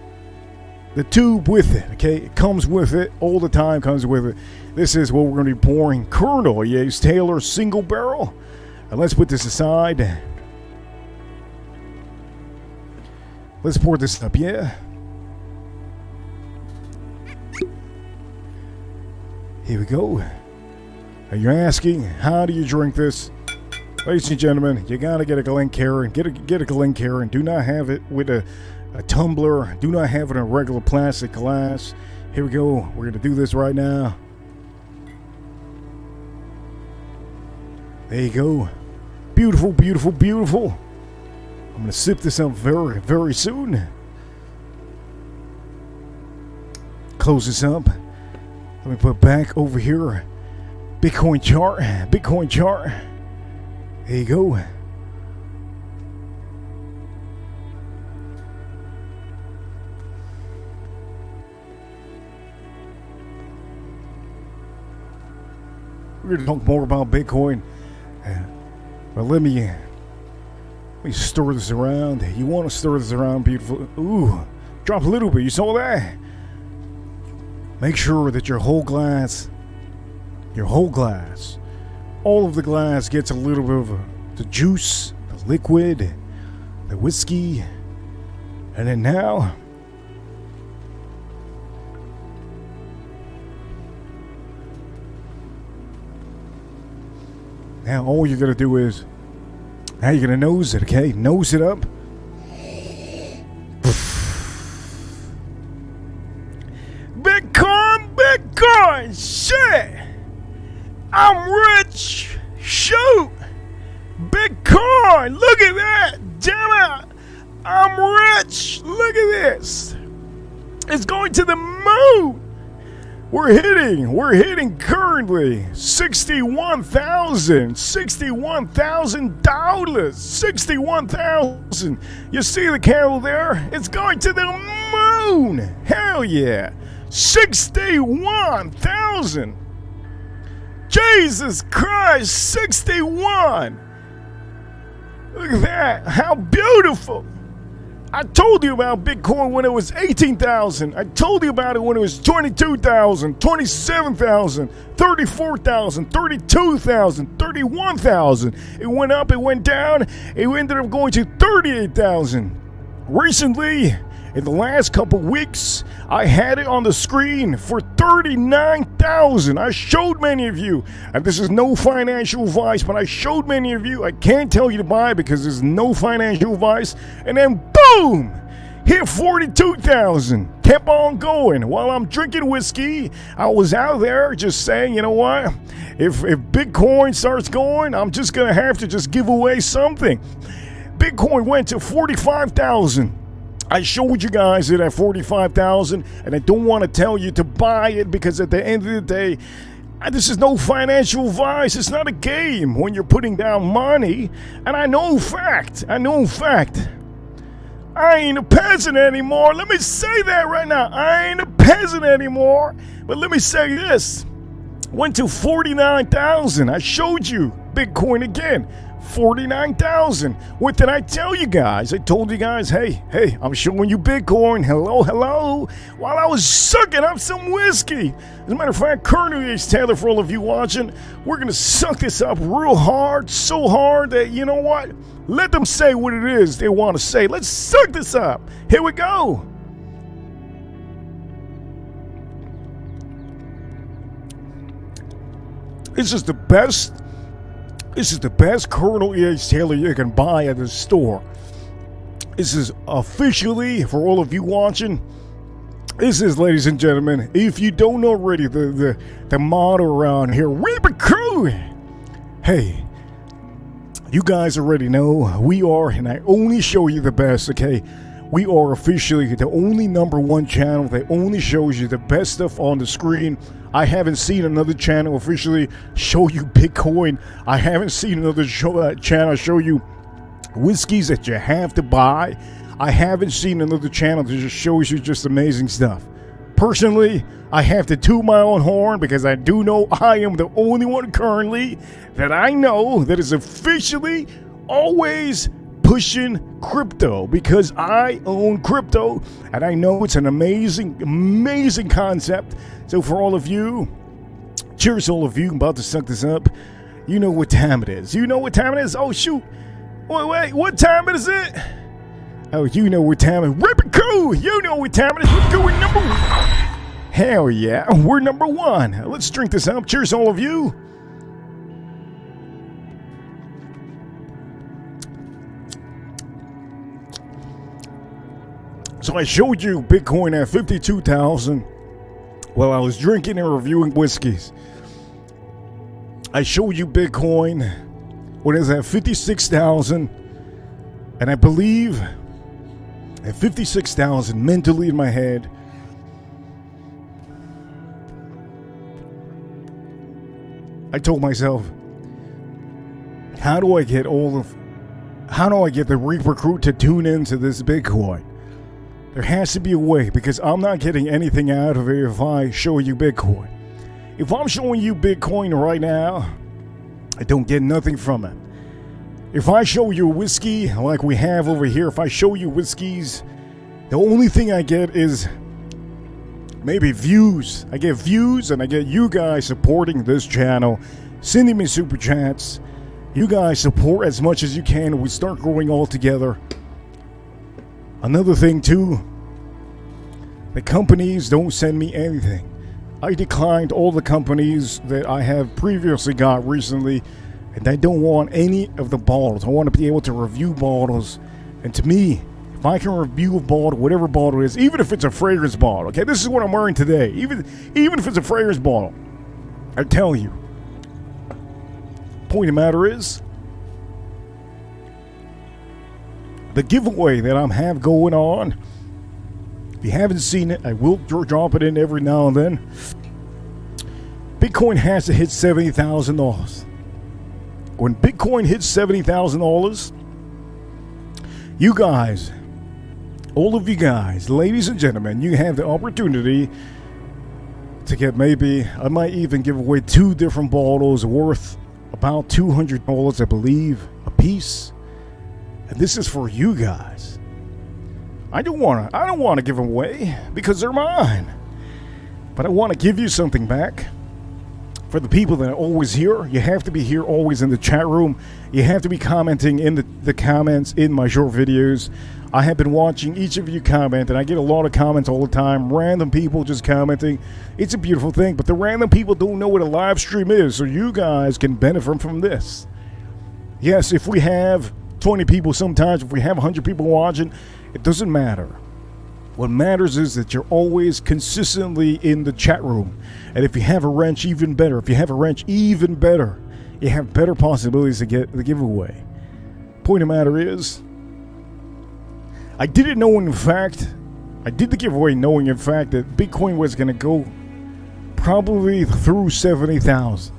the tube with it, okay? It comes with it, all the time comes with it. This is what we're going to be pouring. Colonel Yates Taylor single barrel. And let's put this aside. Let's pour this up, yeah? Here we go. Are you asking, how do you drink this? Ladies and gentlemen, you gotta get a Glencairn. Get a Glencairn. Do not have it with a tumbler. Do not have it in a regular plastic glass. Here we go. We're gonna do this right now. There you go. Beautiful, beautiful, beautiful. I'm gonna sip this up very, very soon. Close this up. Let me put back over here. Bitcoin chart. Bitcoin chart. There you go. We're going to talk more about Bitcoin. But let me stir this around. You want to stir this around, beautiful. Ooh, drop a little bit. You saw that? Make sure that your whole glass, all of the glass gets a little bit of the juice, the liquid, the whiskey. And then now, all you're going to do is, now you're going to nose it, okay? Nose it up. Bitcoin, shit! I'm rich! Shoot! Bitcoin! Look at that! Damn it! I'm rich! Look at this! It's going to the moon! We're hitting currently $61,000. $61,000. You see the candle there? It's going to the moon! Hell yeah! 61,000! Jesus Christ, 61! Look at that, how beautiful! I told you about Bitcoin when it was 18,000. I told you about it when it was 22,000, 27,000, 34,000, 32,000, 31,000. It went up, it went down, it ended up going to 38,000. Recently, in the last couple weeks, I had it on the screen for 39,000. I showed many of you, and this is no financial advice, but I showed many of you. I can't tell you to buy because there's no financial advice. And then boom, hit 42,000. Kept on going while I'm drinking whiskey. I was out there just saying, you know what? If Bitcoin starts going, I'm just gonna have to just give away something. Bitcoin went to 45,000. I showed you guys it at 45,000, and I don't want to tell you to buy it because at the end of the day, this is no financial advice. It's not a game when you're putting down money. And I know fact. I ain't a peasant anymore. Let me say that right now. I ain't a peasant anymore. But let me say this. Went to 49,000. I showed you Bitcoin again. 49,000. What did I tell you guys? I told you guys, hey, I'm showing you Bitcoin. Hello. While I was sucking up some whiskey. As a matter of fact, Colonel H. Taylor, for all of you watching, we're going to suck this up real hard, so hard that, you know what? Let them say what it is they want to say. Let's suck this up. Here we go. This is the best Colonel E.H. Taylor you can buy at the store. This is officially, for all of you watching, this is, ladies and gentlemen, if you don't know already, the motto around here, Reaper Crew. Hey, you guys already know we are, and I only show you the best, okay? We are officially the only #1 channel that only shows you the best stuff on the screen. I haven't seen another channel officially show you Bitcoin. I haven't seen another channel show you whiskeys that you have to buy. I haven't seen another channel that just shows you just amazing stuff. Personally, I have to toot my own horn because I do know I am the only one currently that I know that is officially always pushing crypto, because I own crypto and I know it's an amazing concept. So for all of you, cheers all of you, I'm about to suck this up. You know what time it is. Oh shoot, wait, what time is it? Oh, you know what time it is. Rip it cool, you know what time it is. We're going #1. Hell yeah, we're #1. Let's drink this up. Cheers all of you. So I showed you Bitcoin at 52,000 while I was drinking and reviewing whiskeys. I showed you Bitcoin when it's at 56,000, and I believe at 56,000 mentally in my head, I told myself, how do I get the Reaper crew to tune into this Bitcoin? There has to be a way, because I'm not getting anything out of it if I show you Bitcoin. If I'm showing you Bitcoin right now, I don't get nothing from it. If I show you whiskey like we have over here, if I show you whiskeys, the only thing I get is maybe views. I get views, and I get you guys supporting this channel, sending me super chats. You guys support as much as you can, and we start growing all together. Another thing too, the companies don't send me anything. I declined all the companies that I have previously got recently, and I don't want any of the bottles. I want to be able to review bottles, and to me, if I can review a bottle, whatever bottle it is, even if it's a fragrance bottle, okay, this is what I'm wearing today, even if it's a fragrance bottle, I tell you, point of the matter is, the giveaway that I have going on, if you haven't seen it, I will drop it in every now and then. Bitcoin has to hit $70,000. When Bitcoin hits $70,000, you guys, all of you guys, ladies and gentlemen, you have the opportunity to get, maybe, I might even give away 2 different bottles worth about $200, I believe, a piece. And this is for you guys. I don't want to give them away because they're mine. But I want to give you something back. For the people that are always here, you have to be here always in the chat room. You have to be commenting in the comments in my short videos. I have been watching each of you comment, and I get a lot of comments all the time. Random people just commenting. It's a beautiful thing, but the random people don't know what a live stream is, so you guys can benefit from this. Yes, if we have 20 people sometimes, if we have 100 people watching, it doesn't matter. What matters is that you're always consistently in the chat room. And if you have a wrench, even better. If you have a wrench, even better. You have better possibilities to get the giveaway. Point of the matter is, I didn't know in fact, I did the giveaway knowing in fact that Bitcoin was going to go probably through 70,000.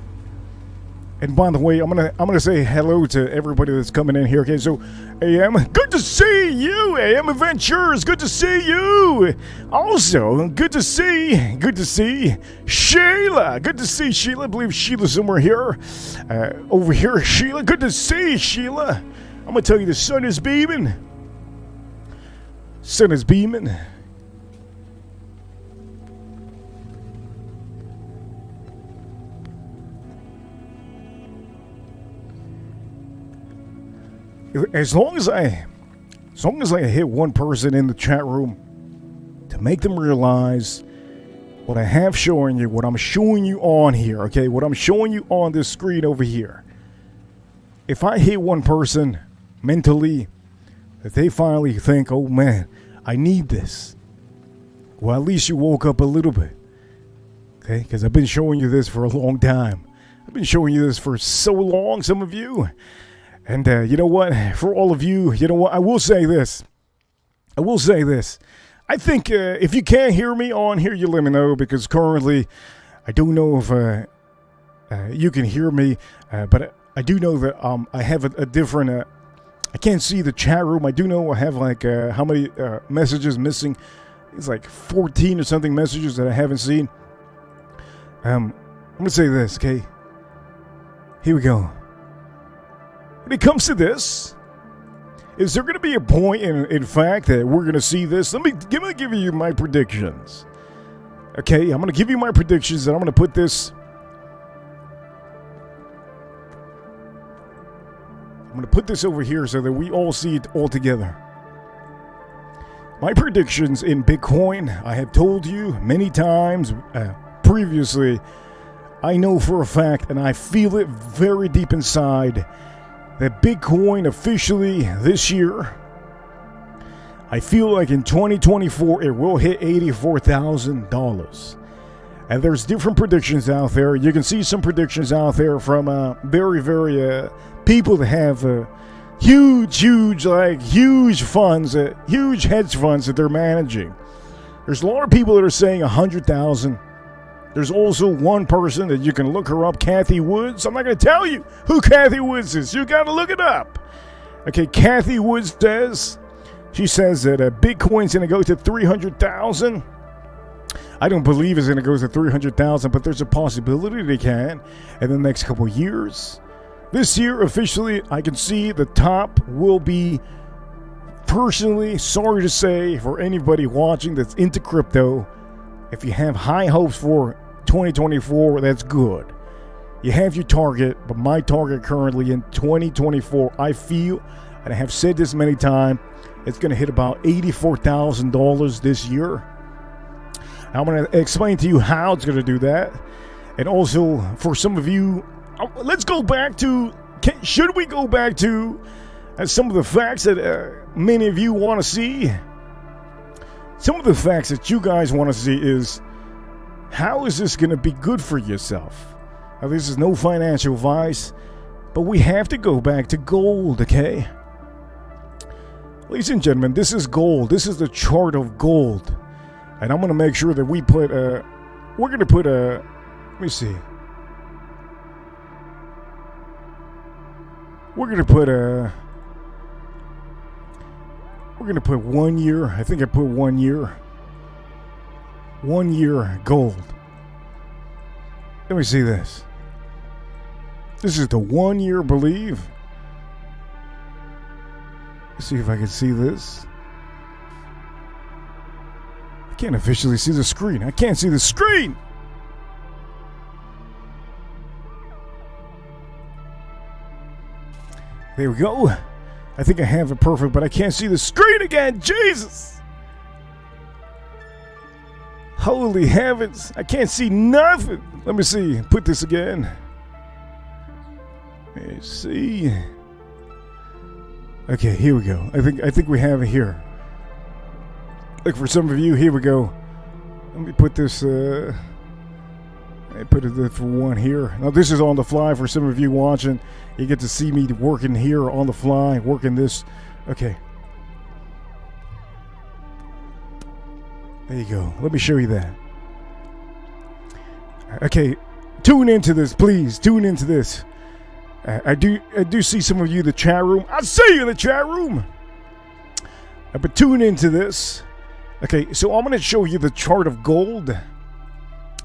And by the way, I'm gonna say hello to everybody that's coming in here. Okay, so AM, good to see you. AM Adventures, good to see you. Also, good to see Sheila. Good to see Sheila. I believe Sheila's somewhere here. Over here, Sheila. Good to see Sheila. I'm gonna tell you, the sun is beaming. Sun is beaming. As long as I hit one person in the chat room to make them realize what I have showing you, what I'm showing you on here, okay, what I'm showing you on this screen over here. If I hit one person mentally, that they finally think, oh man, I need this. Well, at least you woke up a little bit, okay, because I've been showing you this for a long time. I've been showing you this for so long, some of you. And you know what? For all of you, you know what? I will say this. I think if you can't hear me on here, you let me know, because currently I don't know if you can hear me, but I do know that I have a different. I can't see the chat room. I do know I have like how many messages missing. It's like 14 or something messages that I haven't seen. I'm gonna say this, okay? Here we go. When it comes to this, is there going to be a point, in fact, that we're going to see this? Let me give you my predictions. Okay, I'm going to give you my predictions, and I'm going to put this... I'm going to put this over here so that we all see it all together. My predictions in Bitcoin, I have told you many times previously, I know for a fact, and I feel it very deep inside, that Bitcoin officially this year, I feel like in 2024 it will hit $84,000. And there's different predictions out there. You can see some predictions out there from very people that have huge funds, huge hedge funds that they're managing. There's a lot of people that are saying 100,000. There's also one person that you can look her up, Kathy Woods. I'm not going to tell you who Kathy Woods is. You got to look it up. Okay, Kathy Woods she says that Bitcoin's going to go to 300,000. I don't believe it's going to go to 300,000, but there's a possibility they can in the next couple of years. This year, officially, I can see the top will be, personally, sorry to say, for anybody watching that's into crypto, if you have high hopes for 2024, that's good. You have your target, but my target currently in 2024, I feel, and I have said this many times, it's going to hit about $84,000 this year. I'm going to explain to you how it's going to do that. And also, for some of you, let's go back to, should we go back to some of the facts that many of you want to see? Some of the facts that you guys want to see is, how is this going to be good for yourself? Now, this is no financial advice, but we have to go back to gold, okay? Ladies and gentlemen, this is gold. This is the chart of gold. And I'm going to make sure that we put we're going to put let me see. We're going to put 1 year. I think I put 1 year. 1 year gold. Let me see this. This is the 1 year, believe. Let's see if I can see this. I can't officially see the screen. I can't see the screen! There we go. I think I have it perfect, but I can't see the screen again. Jesus! Holy heavens. I can't see nothing. Let me see. Put this again. Let me see. Okay, here we go. I think we have it here. Like for some of you, here we go. Let me put this, I put it for one here. Now this is on the fly for some of you watching. You get to see me working here on the fly, working this. Okay. There you go. Let me show you that. Okay, tune into this, please. Tune into this. I do see some of you in the chat room. I see you in the chat room. But tune into this. Okay, so I'm going to show you the chart of gold.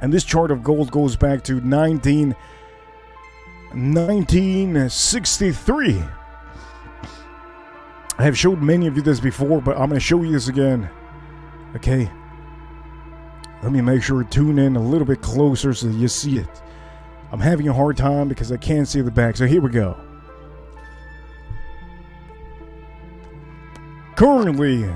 And this chart of gold goes back to 1963. I have showed many of you this before, but I'm going to show you this again. Okay. Let me make sure to tune in a little bit closer so you see it. I'm having a hard time because I can't see the back. So here we go. Currently,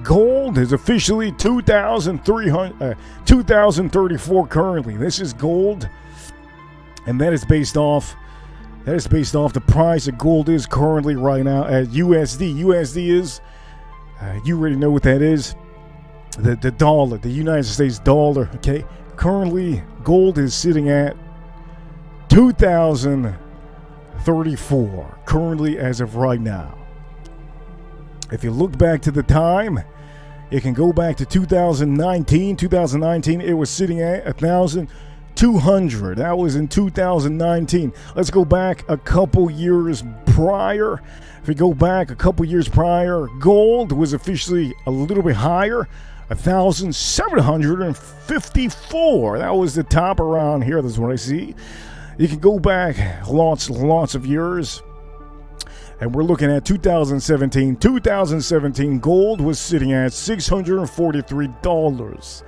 gold is officially 2,034 currently. This is gold, and that is based off the price that gold is currently right now at USD. USD is, you already know what that is, the dollar, the United States dollar. Okay, currently gold is sitting at 2,034 currently as of right now. If you look back to the time, you can go back to 2019. 2019, it was sitting at 1,200. That was in 2019. Let's go back a couple years prior. If we go back a couple years prior, gold was officially a little bit higher, 1,754. That was the top around here. That's what I see. You can go back lots of years. And we're looking at 2017. 2017, gold was sitting at $643.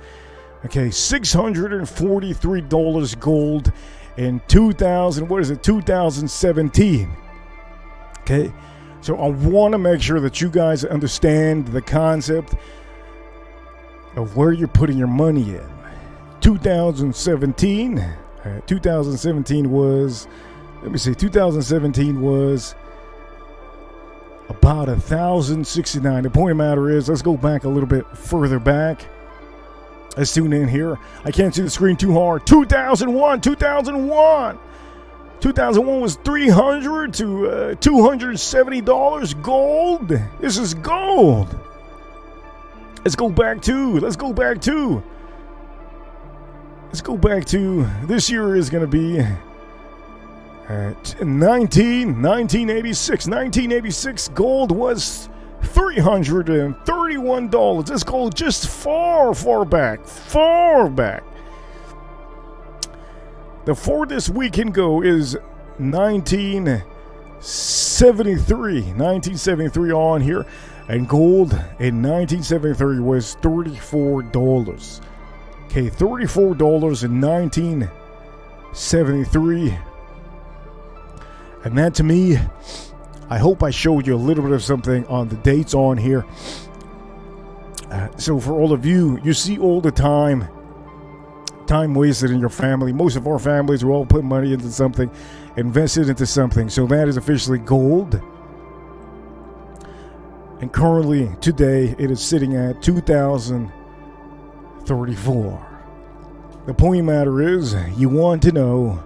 Okay, $643 gold in 2017. Okay, so I want to make sure that you guys understand the concept of where you're putting your money in. 2017 was, let me see, 2017 was about about 1,069. The point of the matter is, let's go back a little bit further back. Let's tune in here. I can't see the screen too hard. 2001. 2001 was $300 to $270 gold. This is gold. Let's go back to this year is going to be 1986. 1986 gold was $331. Let's go just far back. The farthest we can go is 1973. 1973 on here. And gold in 1973 was $34. Okay, $34 in 1973. And that to me, I hope I showed you a little bit of something on the dates on here. So for all of you, you see all the time wasted in your family. Most of our families will all put money into something, invested into something. So that is officially gold. And currently, today, it is sitting at 2,034. The point of the matter is, you want to know,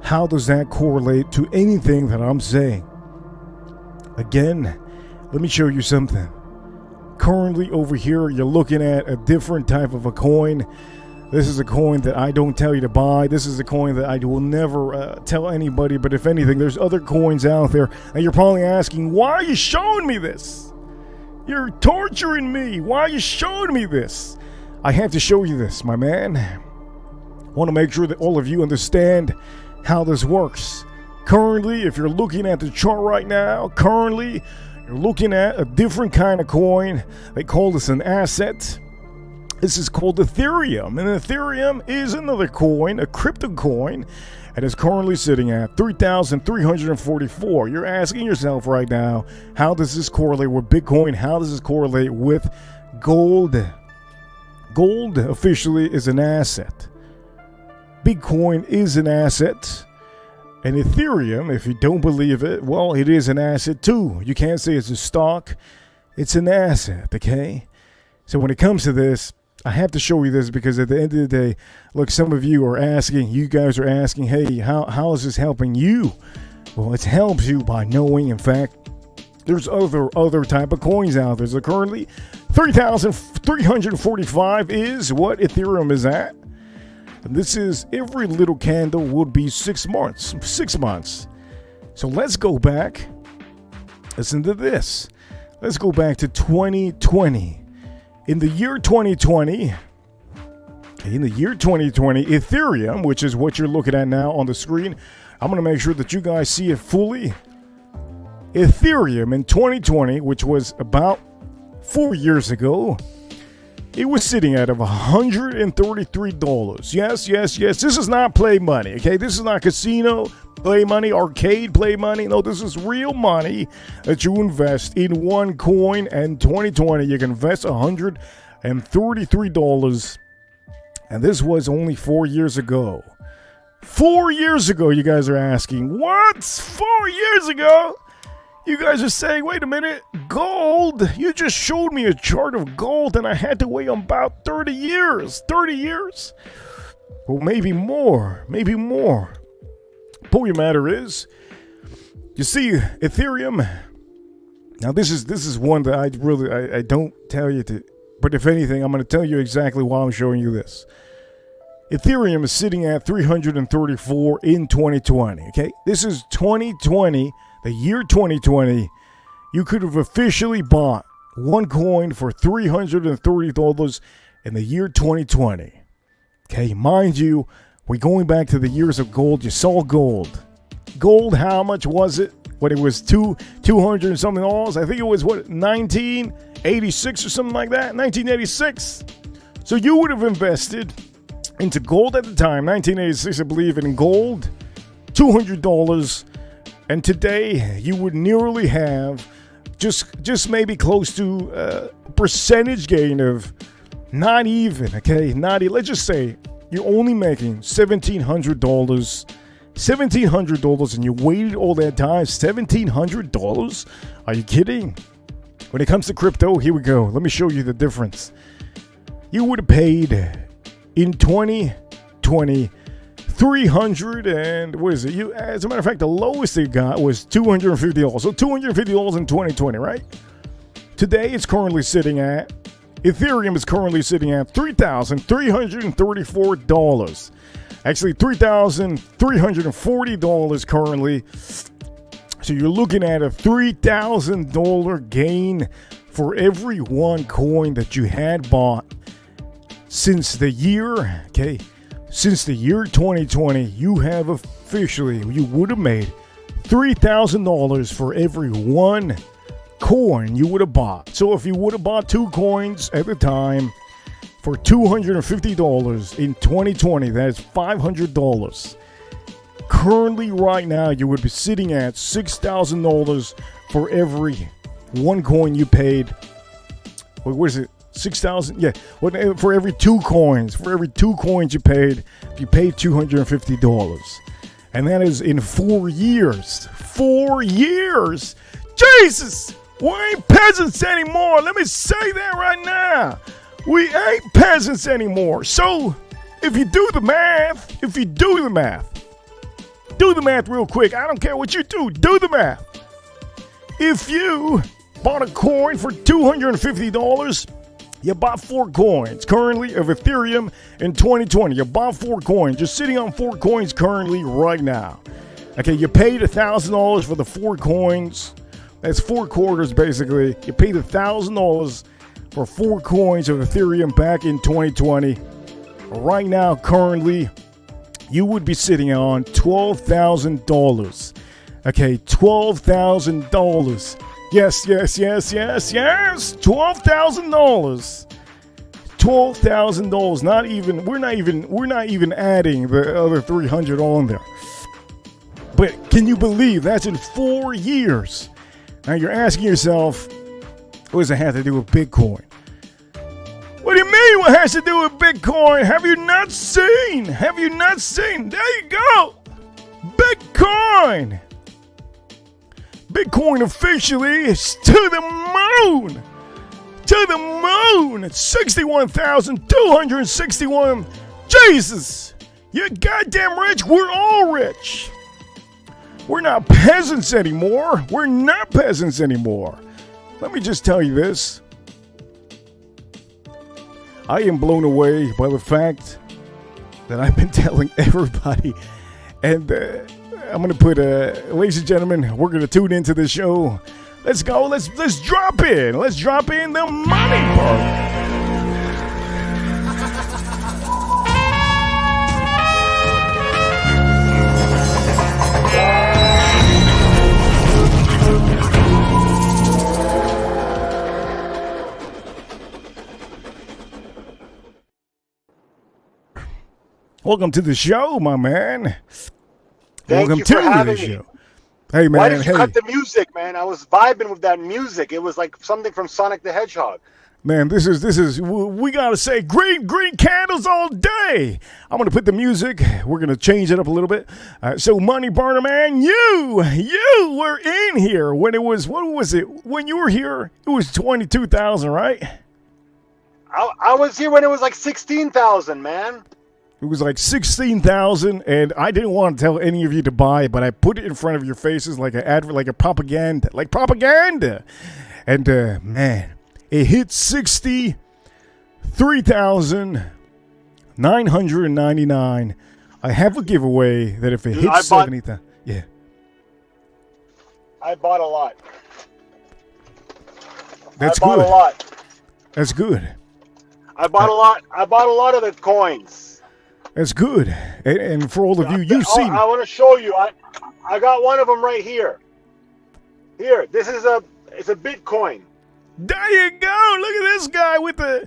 how does that correlate to anything that I'm saying? Again, let me show you something. Currently, over here, you're looking at a different type of a coin. This is a coin that I don't tell you to buy. This is a coin that I will never tell anybody. But if anything, there's other coins out there. And you're probably asking, why are you showing me this? You're torturing me. Why are you showing me this? I have to show you this, my man. I want to make sure that all of you understand how this works. Currently, if you're looking at the chart right now, you're looking at a different kind of coin. They call this an asset. This is called Ethereum. And Ethereum is another coin, a crypto coin, and is currently sitting at 3,344. You're asking yourself right now, how does this correlate with Bitcoin? How does this correlate with gold? Gold officially is an asset. Bitcoin is an asset. And Ethereum, if you don't believe it, well, it is an asset too. You can't say it's a stock. It's an asset, okay? So when it comes to this, I have to show you this because at the end of the day, look, some of you guys are asking, hey, how is this helping you? Well, it helps you by knowing, in fact, there's other type of coins out there. So currently, 3,345 is what Ethereum is at. And this is, every little candle would be 6 months. 6 months. So let's go back. Listen to this. Let's go back to 2020. In the year 2020, Ethereum, which is what you're looking at now on the screen, I'm going to make sure that you guys see it fully. Ethereum in 2020, which was about 4 years ago, it was sitting at $133. Yes. This is not play money, okay? This is not casino play money, arcade play money. No, this is real money that you invest in one coin. And 2020, you can invest $133. And this was only 4 years ago. 4 years ago, you guys are asking, what? 4 years ago? You guys are saying, wait a minute, gold? You just showed me a chart of gold and I had to wait about 30 years. 30 years? Well, maybe more. Point of the matter is, you see, Ethereum. Now, this is one that I don't tell you to, but if anything, I'm going to tell you exactly why I'm showing you this. Ethereum is sitting at 334 in 2020. Okay, this is 2020, the year 2020. You could have officially bought one coin for $330 in the year 2020. Okay, mind you, we're going back to the years of gold. You saw gold. Gold, how much was it? When it was $200 and something dollars? I think it was, 1986 or something like that? 1986. So you would have invested into gold at the time, 1986, I believe, in gold, $200. And today, you would nearly have just maybe close to a percentage gain of not even, okay? Let's just say you're only making $1,700 $1,700 and you waited all that time? $1,700? Are you kidding? When it comes to crypto, here we go. Let me show you the difference. You would have paid in 2020 $300 and what is it? As a matter of fact, the lowest it got was $250. So $250 in 2020, right? Today it's currently sitting at Ethereum is currently sitting at $3,334. Actually, $3,340 currently. So you're looking at a $3,000 gain for every one coin that you had bought since the year, okay? Since the year 2020, you have officially, you would have made $3,000 for every one coin you would have bought. So if you would have bought 2 coins at the time for $250 in 2020, that is $500. Currently, right now, you would be sitting at $6,000 for every one coin you paid. What is it? 6,000? Yeah. For every 2 coins. For every 2 coins you paid, you paid $250. And that is in 4 years. 4 years! Jesus! We ain't peasants anymore. Let me say that right now. We ain't peasants anymore. So, if you do the math, do the math real quick. I don't care what you do. Do the math. If you bought a coin for $250, you bought 4 coins currently of Ethereum in 2020. You bought 4 coins. You're sitting on 4 coins currently right now. Okay, you paid $1,000 for the 4 coins. That's 4 quarters basically. You paid $1,000 for 4 coins of Ethereum back in 2020. Right now, currently, you would be sitting on $12,000. Okay, $12,000. Yes. $12,000. $12,000. We're not even adding the other 300 on there. But can you believe that's in 4 years? Now you're asking yourself, what does it have to do with Bitcoin? What do you mean what has to do with Bitcoin? Have you not seen? There you go. Bitcoin. Bitcoin officially is to the moon. It's 61,261. Jesus. You're goddamn rich. We're all rich. We're not peasants anymore. Let me just tell you this. I am blown away by the fact that I've been telling everybody. And I'm going to put, ladies and gentlemen, we're going to tune into the show. Let's go. Let's drop in. Let's drop in the money part. Welcome to the show, my man. Welcome to the show. Hey, man. Why did you cut the music, man? I was vibing with that music. It was like something from Sonic the Hedgehog. Man, this is. We gotta say green candles all day. I'm gonna put the music. We're gonna change it up a little bit. So, Money Burner, man, you were in here when it was. What was it? When you were here, it was 22,000, right? I was here when it was like 16,000, man. It was like 16,000, and I didn't want to tell any of you to buy, but I put it in front of your faces like an advert, like propaganda. And man, it hit 63,999. I have a giveaway that if it hits 70,000, yeah. I bought a lot. That's I bought good. A lot. That's good. I bought a lot. I bought a lot of the coins. That's good. And for all of you, you've seen. I want to show you. I got one of them right here. Here, it's a Bitcoin. There you go. Look at this guy with the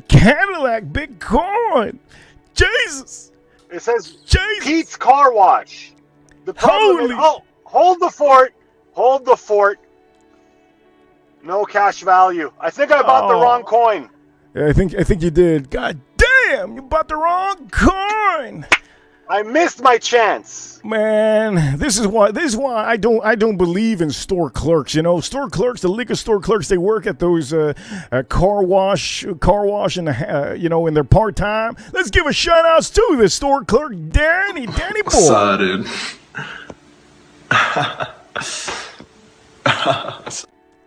Cadillac Bitcoin. Jesus. It says Jesus. Pete's Car Wash. The problem is, hold the fort. No cash value. I think I bought the wrong coin. I think you did. God damn, you bought the wrong coin. I missed my chance. Man, this is why I don't believe in store clerks. You know, store clerks, the liquor store clerks, they work at those car wash in the in their part time. Let's give a shout outs to the store clerk Danny boy. Excited.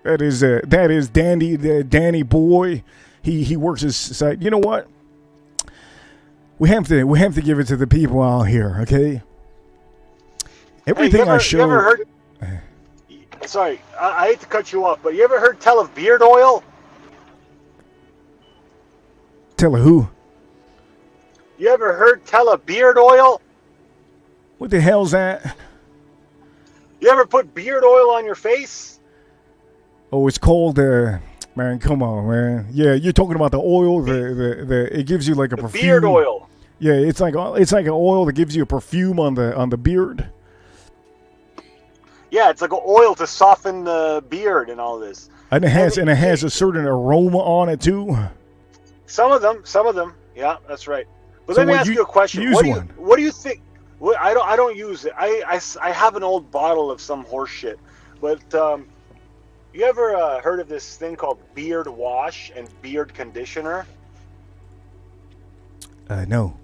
That is Danny boy. He works his site. You know what? We have to give it to the people out here, okay? Everything I show. You ever heard? Sorry, I hate to cut you off, but you ever heard tell of beard oil? Tell who? You ever heard tell of beard oil? What the hell's that? You ever put beard oil on your face? Oh, it's called man, come on, man. Yeah, you're talking about the oil. The it gives you like a perfume. Beard oil. Yeah, it's like an oil that gives you a perfume on the beard. Yeah, it's like an oil to soften the beard and all this. And it has a certain aroma on it too. Some of them. Yeah, that's right. But So let me what, ask you- you a question. use What one. do you think? I don't use it. I have an old bottle of some horse shit. But you ever heard of this thing called beard wash and beard conditioner? No.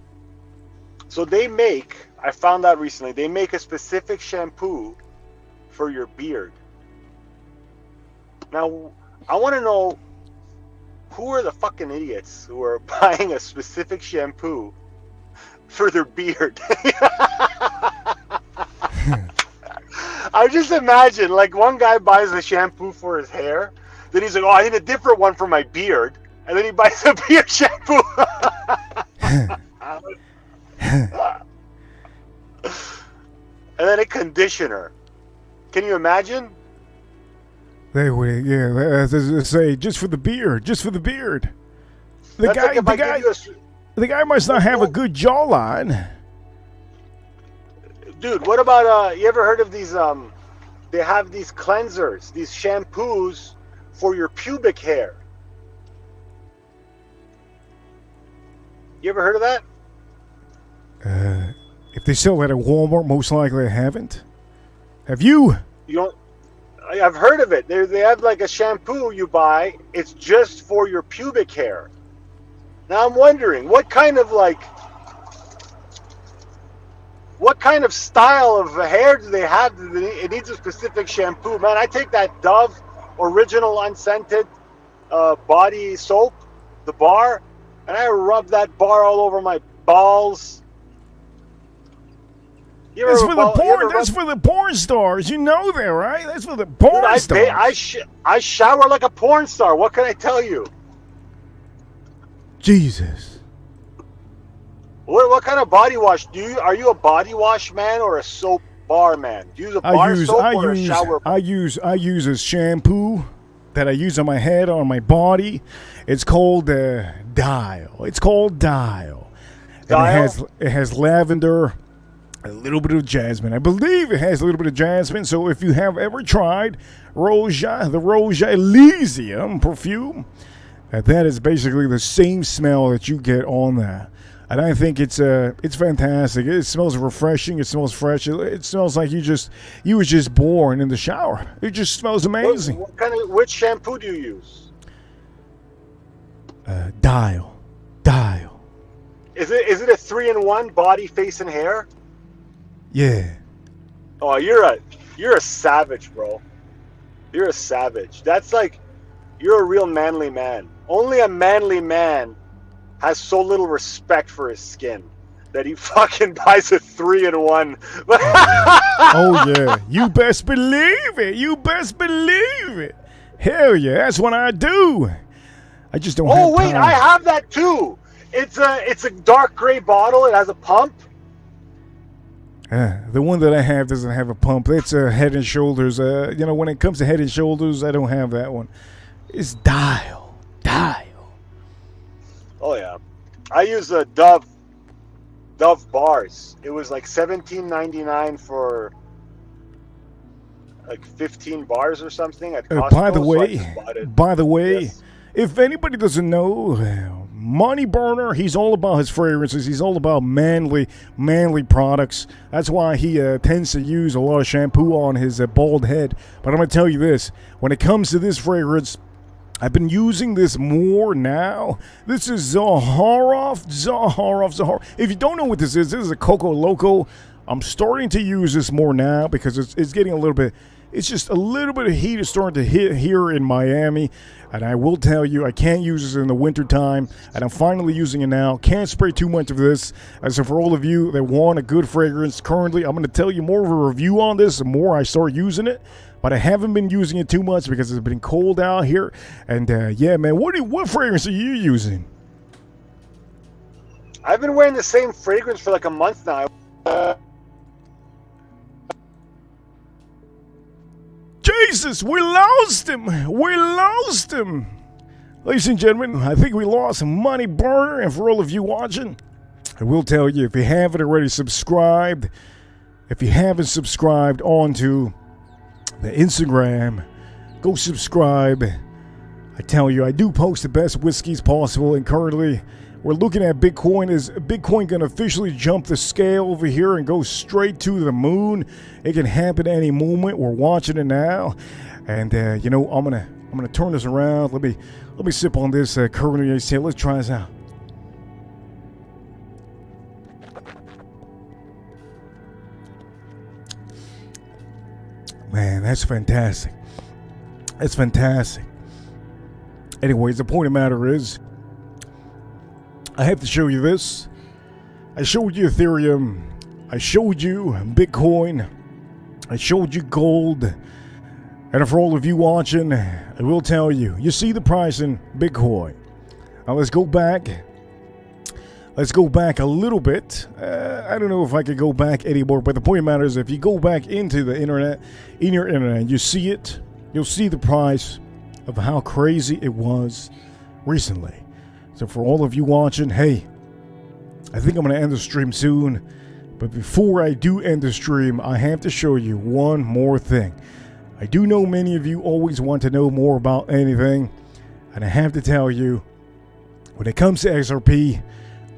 So I found out recently, they make a specific shampoo for your beard. Now, I want to know, who are the fucking idiots who are buying a specific shampoo for their beard? I just imagine, like, one guy buys a shampoo for his hair, then he's like, oh, I need a different one for my beard, and then he buys a beard shampoo. And then a conditioner. Can you imagine? They would, yeah. As I say, just for the beard. The That's guy, like if I give you the guy must not have a good jawline. Dude, what about you ever heard of these they have these cleansers, these shampoos for your pubic hair? You ever heard of that? If they sell that at Walmart, most likely I haven't. Have you? You don't. I've heard of it. They have like a shampoo you buy. It's just for your pubic hair. Now I'm wondering, what kind of style of hair do they have? It needs a specific shampoo. Man, I take that Dove original unscented body soap, the bar, and I rub that bar all over my balls. That's for the porn. That's for the porn stars. You know that, right? That's for the porn stars. I shower like a porn star. What can I tell you? Jesus. What kind of body wash are you a body wash man or a soap bar man? Do you use a bar soap or a shower? I use a shampoo that I use on my head, on my body. It's called Dial. It's called Dial. Dial? And it has lavender, a little bit of jasmine. I believe it has a little bit of jasmine. So if you have ever tried the Rose Elysium perfume, that is basically the same smell that you get on that. And I think it's fantastic. It smells refreshing. It smells fresh. It smells like you was just born in the shower. It just smells amazing. Which shampoo do you use? Dial. Is it a 3-in-1 body, face, and hair? Yeah. Oh, you're a savage, bro. You're a savage. That's like, you're a real manly man. Only a manly man has so little respect for his skin that he fucking buys a 3-in-1. Oh yeah, you best believe it. Hell yeah, that's what I do. I just don't have time. Oh wait, I have that too. It's a dark gray bottle. It has a pump. The one that I have doesn't have a pump. It's Head and Shoulders. When it comes to Head and Shoulders, I don't have that one. It's Dial. Oh yeah, I use a Dove bars. It was like $17.99 for like 15 bars or something at Costco. By the way, Yes. if anybody doesn't know, Money Burner, he's all about his fragrances. He's all about manly products. That's why he tends to use a lot of shampoo on his bald head. But I'm going to tell you this. When it comes to this fragrance, I've been using this more now. This is Zaharoff. If you don't know what this is a Coco Loco. I'm starting to use this more now because it's getting a little bit, it's just a little bit of heat is starting to hit here in Miami. And I will tell you, I can't use this in the wintertime. And I'm finally using it now. Can't spray too much of this. And so for all of you that want a good fragrance, currently I'm going to tell you more of a review on this the more I start using it. But I haven't been using it too much because it's been cold out here. And yeah, man, what fragrance are you using? I've been wearing the same fragrance for like a month now. Jesus, we lost him. Ladies and gentlemen, I think we lost Money Burner. And for all of you watching, I will tell you, if you haven't already subscribed, if you haven't subscribed onto the Instagram, go subscribe. I tell you, I do post the best whiskeys possible, and currently we're looking at Bitcoin. Is Bitcoin going to officially jump the scale over here and go straight to the moon? It can happen at any moment. We're watching it now, and you know, I'm gonna turn this around. Let me sip on this currently. Let's try this out. Man, that's fantastic. That's fantastic. Anyways, the point of the matter is, I have to show you this. I showed you Ethereum. I showed you Bitcoin. I showed you gold. And for all of you watching, I will tell you, you see the price in Bitcoin. Now let's go back. Let's go back a little bit. I don't know if I could go back anymore, but the point of the matter is, if you go back into the internet, in your internet, you see it. You'll see the price of how crazy it was recently. So for all of you watching, hey, I think I'm going to end the stream soon. But before I do end the stream, I have to show you one more thing. I do know many of you always want to know more about anything. And I have to tell you, when it comes to XRP,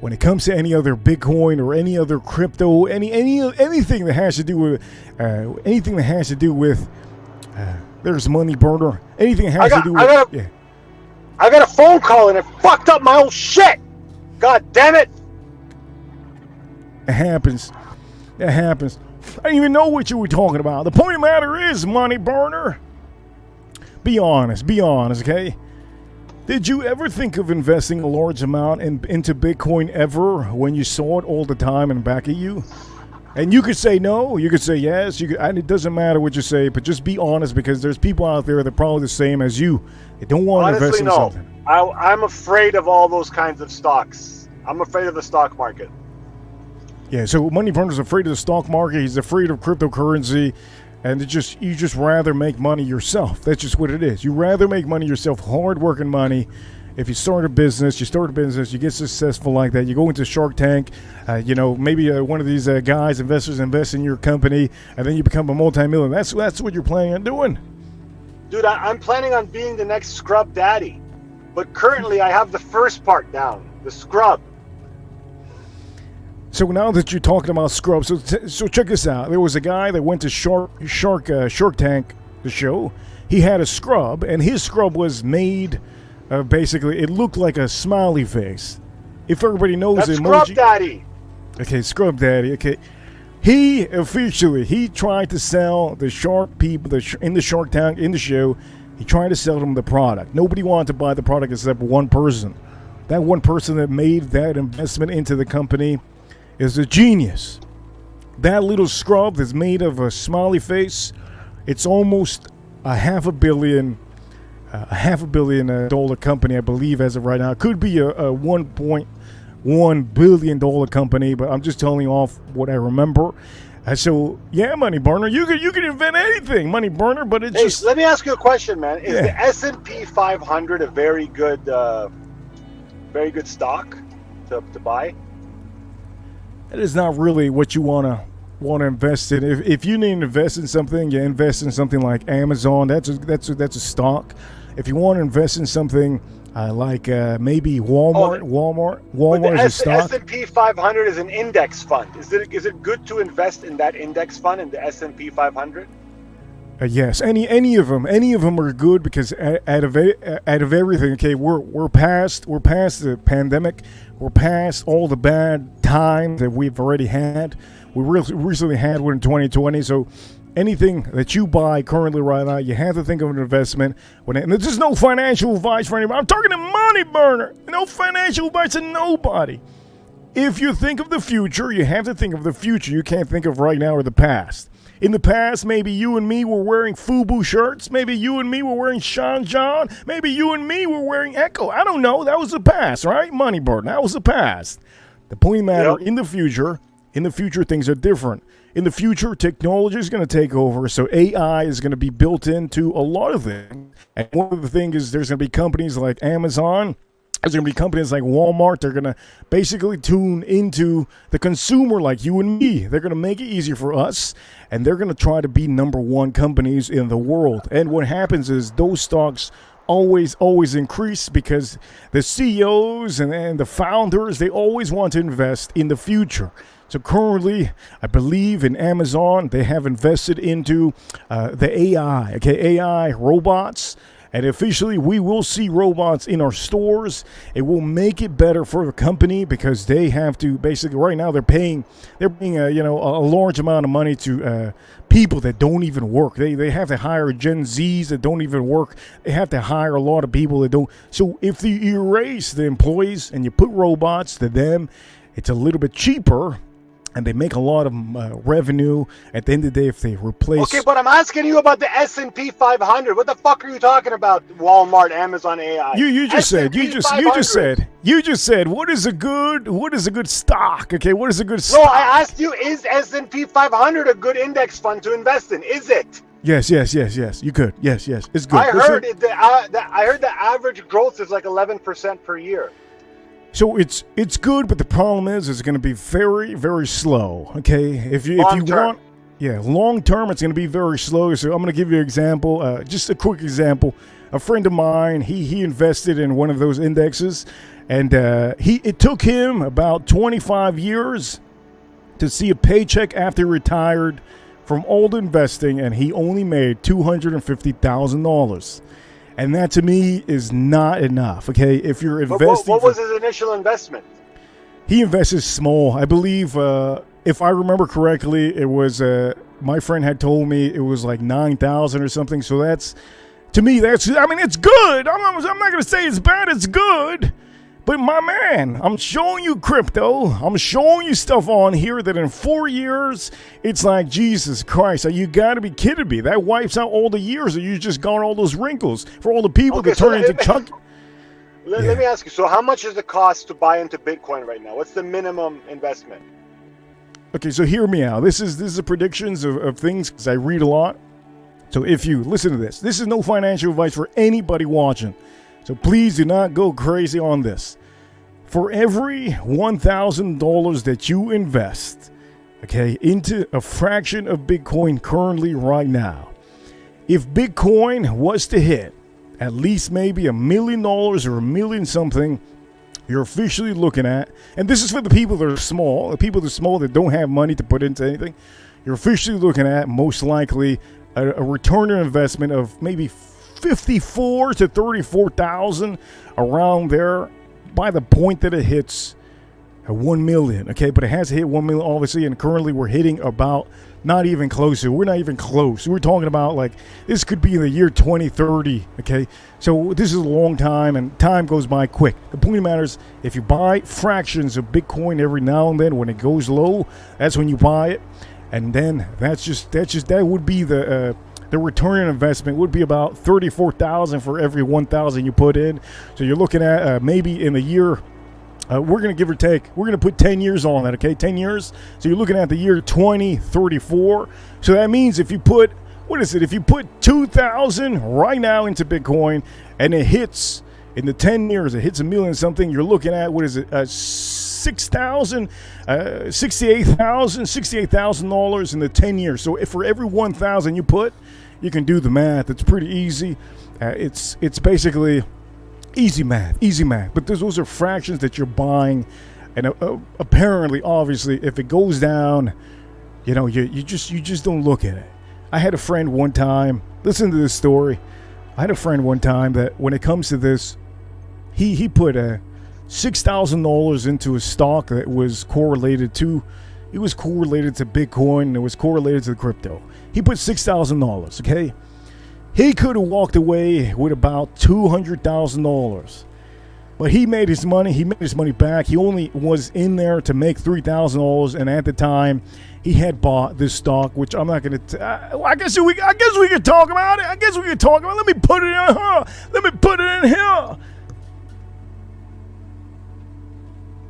when it comes to any other Bitcoin or any other crypto, anything that has to do with there's Money Burner, anything that has to do with I got a phone call and it fucked up my whole shit. God damn it. It happens. I didn't even know what you were talking about. The point of the matter is, Money Burner, be honest, okay? Did you ever think of investing a large amount into Bitcoin ever when you saw it all the time and back at you? And you could say no, you could say yes, and it doesn't matter what you say, but just be honest, because there's people out there that are probably the same as you. They don't want to invest in something. I'm afraid of all those kinds of stocks. I'm afraid of the stock market. Yeah, so Money Burner's afraid of the stock market. He's afraid of cryptocurrency. And you just rather make money yourself. That's just what it is. You rather make money yourself, hard-working money. If you start a business, you get successful like that. You go into Shark Tank, maybe one of these investors invest in your company, and then you become a multi-millionaire. That's what you're planning on doing. Dude, I'm planning on being the next scrub daddy. But currently, I have the first part down, the scrub. So now that you're talking about scrubs, so check this out. There was a guy that went to Shark Tank, the show. He had a scrub, and his scrub was made, basically, it looked like a smiley face. If everybody knows the emoji. Scrub Daddy. Okay, Scrub Daddy. Okay, he tried to sell the shark people in the Shark Tank in the show. He tried to sell them the product. Nobody wanted to buy the product except one person. That one person that made that investment into the company is a genius. That little scrub that's made of a smiley face, it's almost a half a billion dollar company, I believe, as of right now. It could be a $1.1 billion company, but I'm just telling you off what I remember. So yeah, Money Burner, you can invent anything, Money Burner, but it's just. Let me ask you a question, man. Is the S&P 500 a very good stock to buy? It is not really what you want to invest in. If you need to invest in something, you invest in something like Amazon. That's a stock. If you want to invest in something like maybe Walmart. Walmart is a stock. The S&P 500 is an index fund. Is it good to invest in that index fund in the S&P 500? Yes, any of them are good because out of everything, okay, we're past the pandemic, we're past all the bad times that we've already had. We recently had one in 2020, so anything that you buy currently right now, you have to think of an investment. And this is no financial advice for anybody. I'm talking to money burner. No financial advice to nobody. If you think of the future, you have to think of the future. You can't think of right now or the past. In the past, maybe you and me were wearing FUBU shirts. Maybe you and me were wearing Sean John. Maybe you and me were wearing Echo. I don't know. That was the past, right? Money burner. That was the past. The point matter, in the future, things are different. In the future, technology is going to take over, so AI is going to be built into a lot of things. And one of the things is there's going to be companies like Amazon, there's going to be companies like Walmart. They're going to basically tune into the consumer like you and me. They're going to make it easier for us, and they're going to try to be number one companies in the world. And what happens is those stocks always increase because the CEOs and the founders, they always want to invest in the future. So currently, I believe in Amazon, they have invested into the AI, AI robots. And officially, we will see robots in our stores. It will make it better for the company because they have to basically right now they're paying a large amount of money to people that don't even work. They have to hire Gen Zs that don't even work. They have to hire a lot of people that don't. So if you erase the employees and you put robots to them, it's a little bit cheaper. And they make a lot of revenue at the end of the day if they replace. Okay, but I'm asking you about the S&P 500. What the fuck are you talking about? Walmart, Amazon, AI. You just said. What is a good stock? Okay, what is a good stock? No, I asked you, is S&P 500 a good index fund to invest in? Is it? Yes. You could. Yes, it's good. I heard the average growth is like 11% per year. So it's good, but the problem is it's going to be very, very slow. Okay, if you want, long term, it's going to be very slow. So I'm going to give you an example, just a quick example. A friend of mine, he invested in one of those indexes, and it took him about 25 years to see a paycheck after he retired from all the investing, and he only made $250,000. And that to me is not enough, okay? If you're investing... What was his initial investment? He invested small. I believe, if I remember correctly, it was... my friend had told me it was like $9,000 or something. So that's... To me, it's good. I'm not going to say it's bad. It's good. But my man, I'm showing you crypto. I'm showing you stuff on here that in 4 years, it's like, Jesus Christ, you got to be kidding me. That wipes out all the years that you just got all those wrinkles for all the people that turn into chunk. Let me ask you, so how much is the cost to buy into Bitcoin right now? What's the minimum investment? Okay, so hear me out. This is the predictions of things because I read a lot. So if you listen to this is no financial advice for anybody watching. So please do not go crazy on this. For every $1,000 that you invest, into a fraction of Bitcoin currently right now, if Bitcoin was to hit at least maybe $1 million or $1 million something, you're officially looking at, and this is for the people that are small, that don't have money to put into anything, you're officially looking at most likely a return on investment of maybe 54 to 34,000 around there by the point that it hits 1 million. Okay, but it has to hit 1 million obviously, and currently we're hitting about not even close. We're not even close. We're talking about like this could be in the year 2030. Okay, so this is a long time, and time goes by quick. The point of the matter is, if you buy fractions of Bitcoin every now and then when it goes low, that's when you buy it, and then that would be the return on investment would be about 34,000 for every 1,000 you put in. So you're looking at maybe in the year, we're going to give or take, we're going to put 10 years on that, okay? 10 years. So you're looking at the year 2034. So that means if you put, if you put 2,000 right now into Bitcoin and it hits, in the 10 years, it hits $1 million something, you're looking at, $68,000 in the 10 years. So if for every 1,000 you put, you can do the math. It's pretty easy. It's basically Easy math. But those are fractions that you're buying, and apparently, obviously, if it goes down, you know, you just don't look at it. I had a friend one time. Listen to this story. I had a friend one time that when it comes to this, he put $6,000 into a stock that was correlated to. It was correlated to Bitcoin, and it was correlated to the crypto. He put $6,000. Okay. He could have walked away with about $200,000, but he made his money. He made his money back. He only was in there to make $3,000, and at the time, he had bought this stock, which I'm not going to. I guess we could talk about it. Let me put it in here.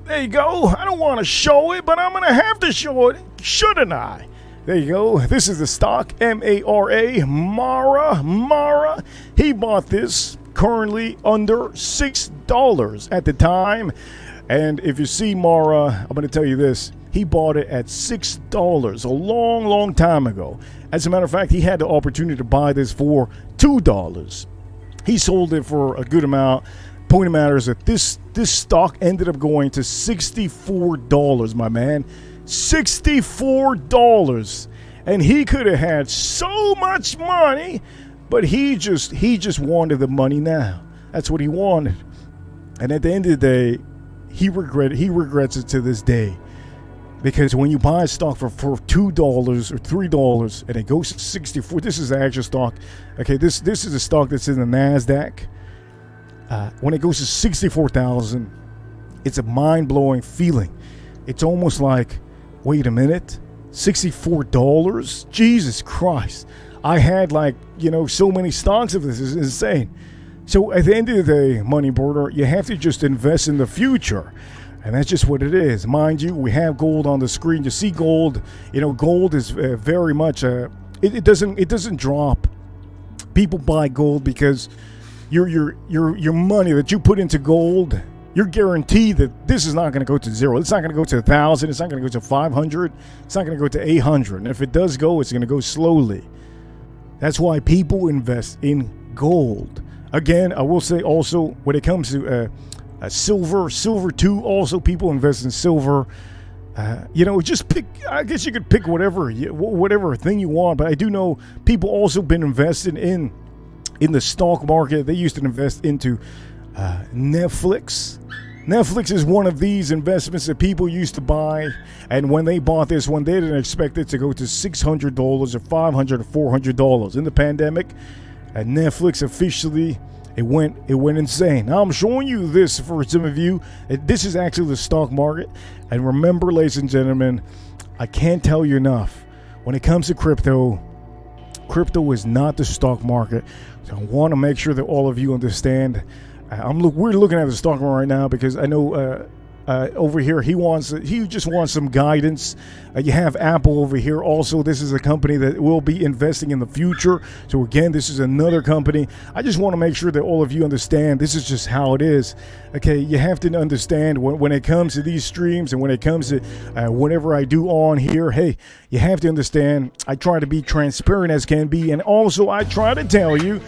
There you go. I don't want to show it, but I'm going to have to show it, shouldn't I? There you go. This is the stock, M-A-R-A, Mara. He bought this currently under $6 at the time. And if you see Mara, I'm going to tell you this. He bought it at $6 a long time ago. As a matter of fact, he had the opportunity to buy this for $2. He sold it for a good amount. Point of matter is that this stock ended up going to $64, my man. $64, and he could have had so much money, but he just wanted the money now. That's what he wanted, and at the end of the day, he regrets it to this day, because when you buy a stock for $2 or $3 and it goes to 64, this is the actual stock. Okay, this is a stock that's in the Nasdaq. When it goes to 64,000, it's a mind-blowing feeling. It's almost like, wait a minute, $64? Jesus Christ. I had so many stocks of this. It's insane. So at the end of the day, money burner, you have to just invest in the future. And that's just what it is. Mind you, we have gold on the screen. You see gold. Gold is very much, it doesn't drop. People buy gold because your money that you put into gold, you're guaranteed that this is not going to go to zero. It's not going to go to 1,000. It's not going to go to 500. It's not going to go to 800. And if it does go, it's going to go slowly. That's why people invest in gold. Again, I will say also, when it comes to silver too, also people invest in silver. Just pick. I guess you could pick whatever thing you want. But I do know people also been investing in the stock market. They used to invest into Netflix. Netflix is one of these investments that people used to buy, and when they bought this one, they didn't expect it to go to $600 or $500 or $400. In the pandemic, Netflix officially it went insane. Now I'm showing you this for some of you. This is actually the stock market, and remember, ladies and gentlemen, I can't tell you enough. When it comes to crypto is not the stock market. So I want to make sure that all of you understand. We're looking at the stock market right now because I know over here he just wants some guidance. You have Apple over here also. This is a company that will be investing in the future. So again, this is another company. I just want to make sure that all of you understand this is just how it is. Okay, you have to understand when it comes to these streams and when it comes to whatever I do on here, hey, you have to understand I try to be transparent as can be, and also I try to tell you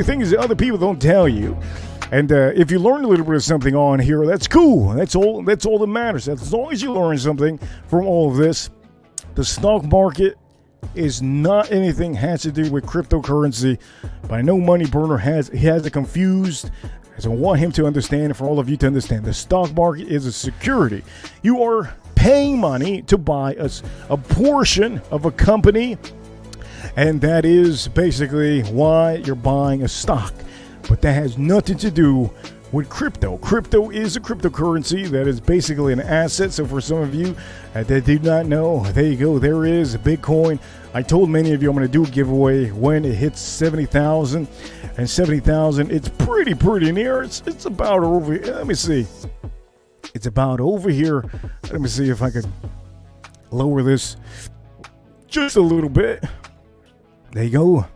things that other people don't tell you. And if you learn a little bit of something on here, that's cool. That's all that matters. As long as you learn something from all of this, the stock market is not anything has to do with cryptocurrency. But I know Money Burner has it confused. So I want him to understand, and for all of you to understand, the stock market is a security. You are paying money to buy a portion of a company, and that is basically why you're buying a stock. But that has nothing to do with crypto. Crypto is a cryptocurrency that is basically an asset. So for some of you that did not know, there you go. There is Bitcoin. I told many of you I'm going to do a giveaway when it hits 70,000. And 70,000, it's pretty near. It's about over here. Let me see. It's about over here. Let me see if I could lower this just a little bit. There you go.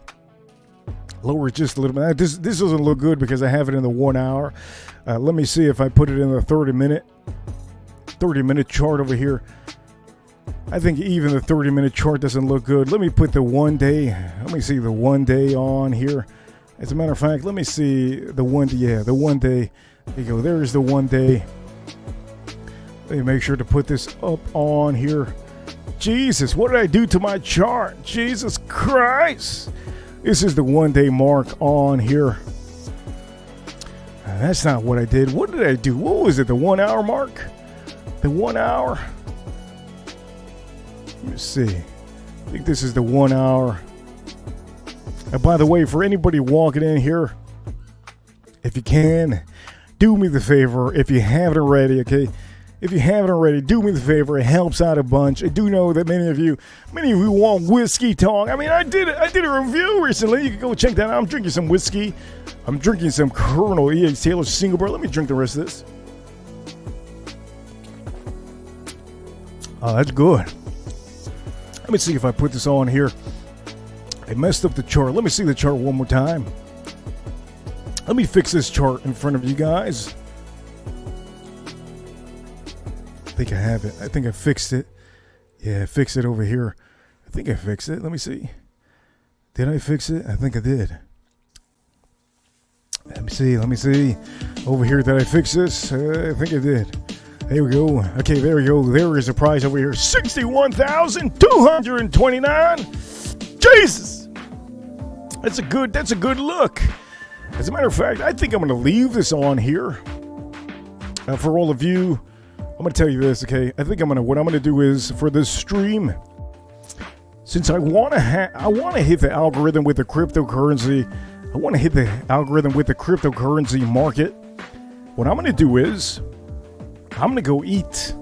Lower it just a little bit. This doesn't look good because I have it in the 1 hour. Let me see if I put it in the 30 minute chart over here. I think even the 30-minute chart doesn't look good. Let me put the 1 day. Let me see the 1 day on here. As a matter of fact, let me see the one day. Yeah, the one day. There you go. There is the one day. Let me make sure to put this up on here. Jesus, what did I do to my chart? Jesus Christ. This is the one day mark on here. That's not what I did. What did I do? What was it? The 1 hour mark? The 1 hour? Let me see. I think this is the 1 hour. And by the way, for anybody walking in here, if you can, do me the favor. If you haven't already, okay? If you haven't already, do me the favor. It helps out a bunch. I do know that many of you want whiskey talk. I mean, I did a review recently. You can go check that out. I'm drinking some whiskey. I'm drinking some Colonel E.H. Taylor single barrel. Let me drink the rest of this. Oh, that's good. Let me see if I put this on here. I messed up the chart. Let me see the chart one more time. Let me fix this chart in front of you guys. I think I have it. I think I fixed it. Yeah, I fixed it over here. I think I fixed it. Let me see. Did I fix it? I think I did. Let me see. Over here, did I fix this? I think I did. There we go. Okay, there we go. There is a prize over here. 61,229. Jesus. That's a good look. As a matter of fact, I think I'm going to leave this on here. For all of you, I'm going to tell you this, okay? I think what I'm going to do is for this stream, since I want to hit the algorithm with the cryptocurrency, I want to hit the algorithm with the cryptocurrency market. What I'm going to do is I'm going to go eat.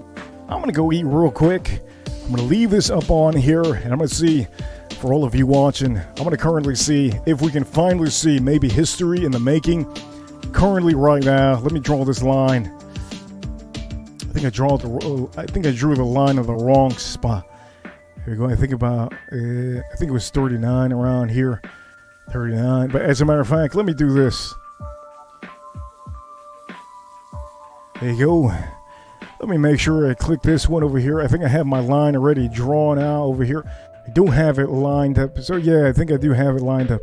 I'm going to go eat real quick. I'm going to leave this up on here, and I'm going to see, for all of you watching, I'm going to currently see if we can finally see maybe history in the making. Currently, right now, let me draw this line. I think I drew the line on the wrong spot. Here we go. I think it was 39 around here. 39. But as a matter of fact, let me do this. There you go. Let me make sure I click this one over here. I think I have my line already drawn out over here. I don't have it lined up. So yeah, I think I do have it lined up.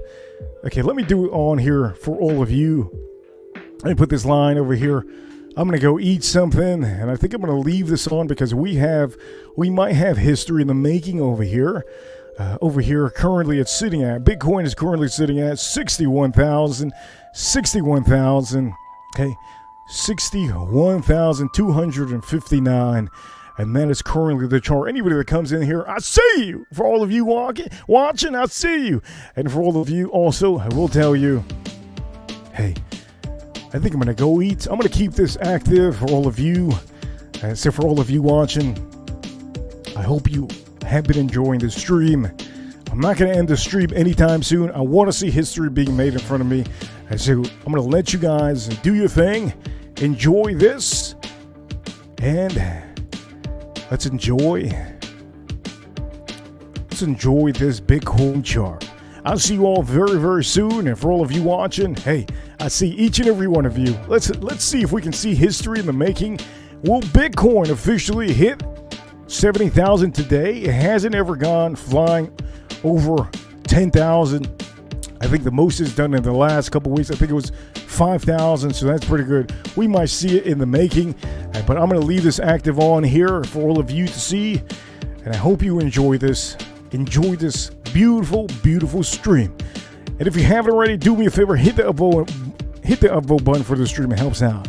Okay, let me do it on here for all of you. Let me put this line over here. I'm going to go eat something, and I think I'm going to leave this on because we might have history in the making over here. Over here, currently it's sitting at, Bitcoin is currently sitting at 61,000, okay, 61,259, and that is currently the chart. Anybody that comes in here, I see you. For all of you watching, I see you. And for all of you also, I will tell you, hey, I think I'm going to go eat. I'm going to keep this active for all of you. So for all of you watching, I hope you have been enjoying the stream. I'm not going to end the stream anytime soon. I want to see history being made in front of me. And so I'm going to let you guys do your thing. Enjoy this. And let's enjoy this Bitcoin chart. I'll see you all very, very soon. And for all of you watching, hey, I see each and every one of you. Let's see if we can see history in the making. Will Bitcoin officially hit 70,000 today? It hasn't ever gone flying over 10,000. I think the most is done in the last couple weeks. I think it was 5,000, so that's pretty good. We might see it in the making, but I'm going to leave this active on here for all of you to see, and I hope you enjoy this. Enjoy this beautiful, beautiful stream. And if you haven't already, do me a favor, hit the upvote button for the stream. It helps out.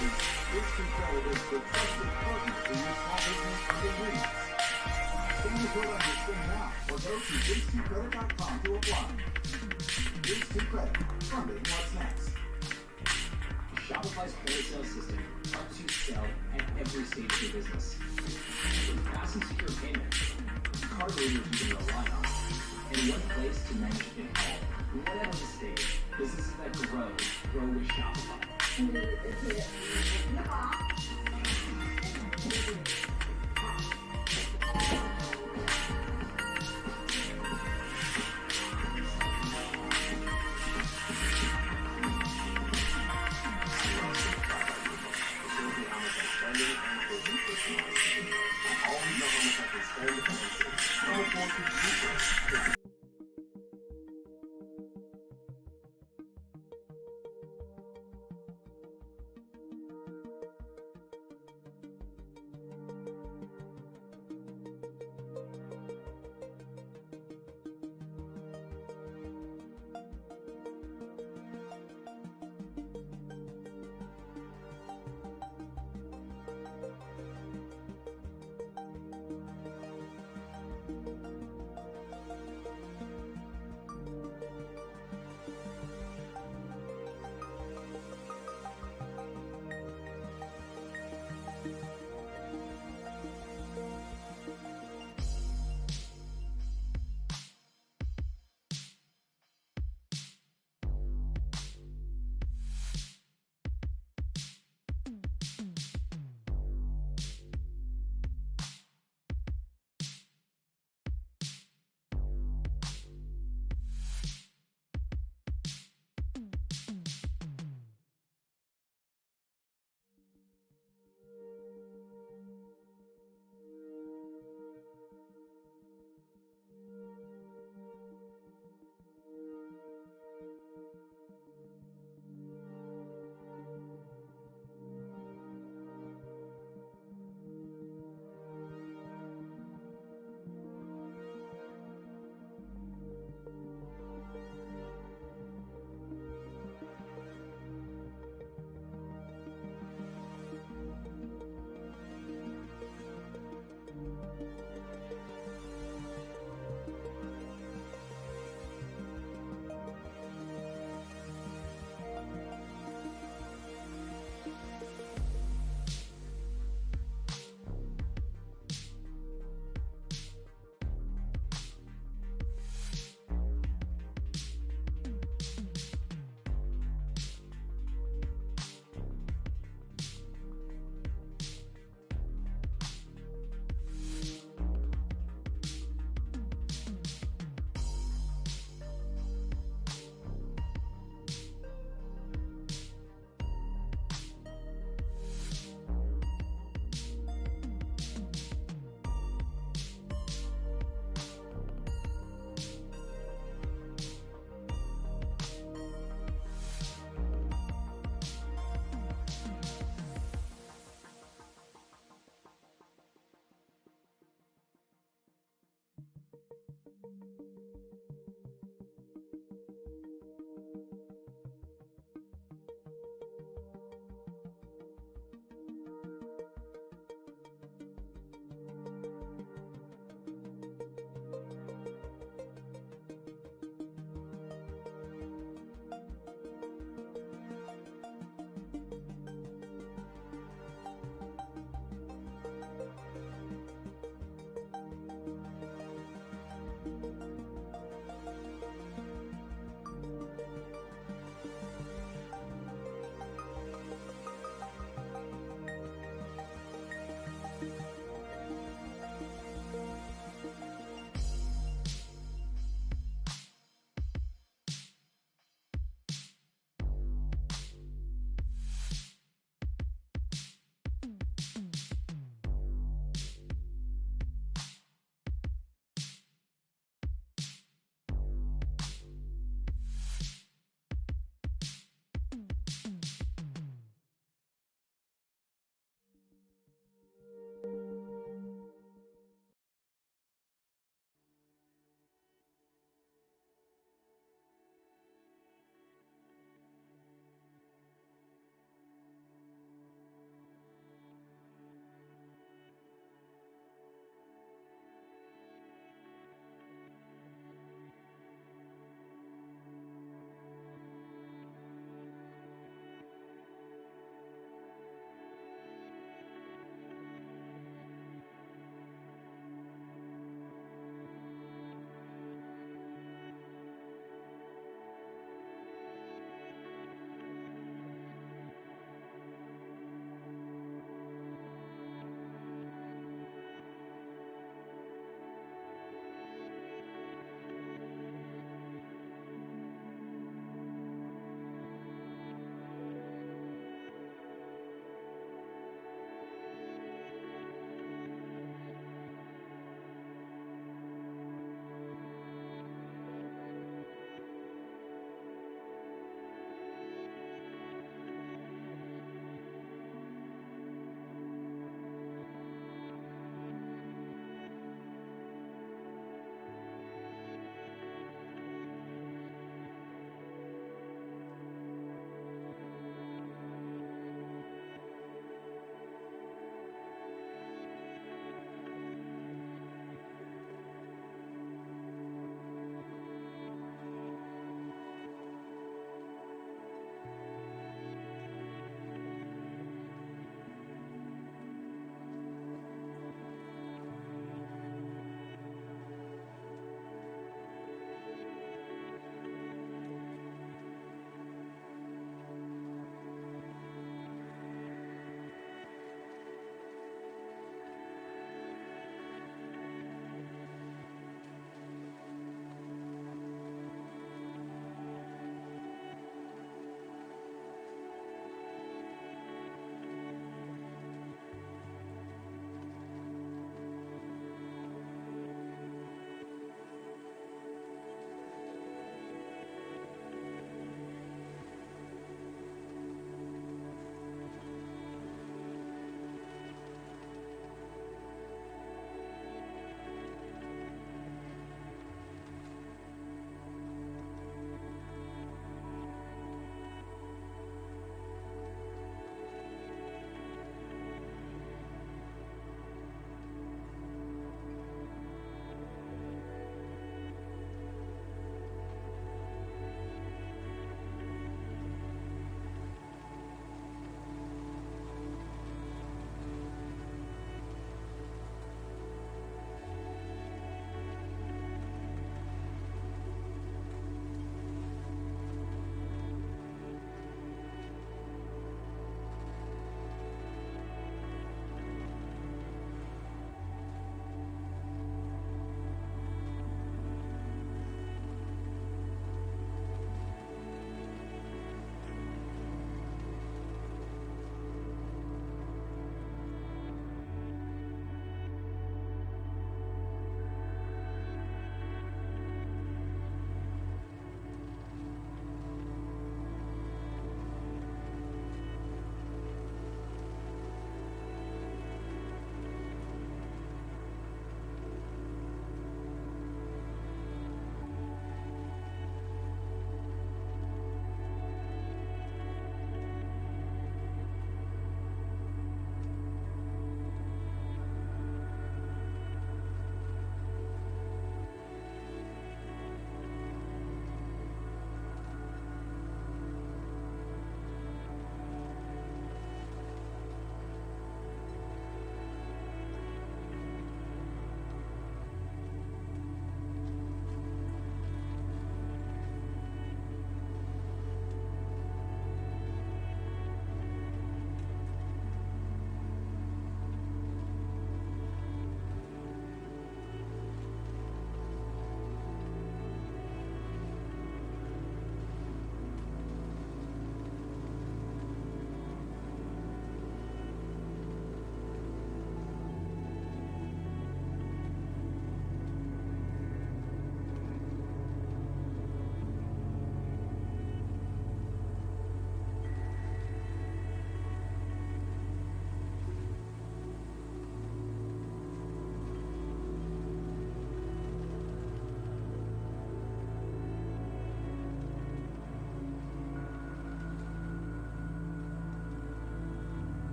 This control is the trusted partner for your small business and their needs. Scan the code on your screen now or go to big2credit.com to apply. Big2 Credit. Funding what's next. Shopify's point-of-sale system helps you sell at every stage of your business. With fast and secure payment, card readers you can rely on, and one place to manage it all. Whatever the stage, businesses that grow with Shopify.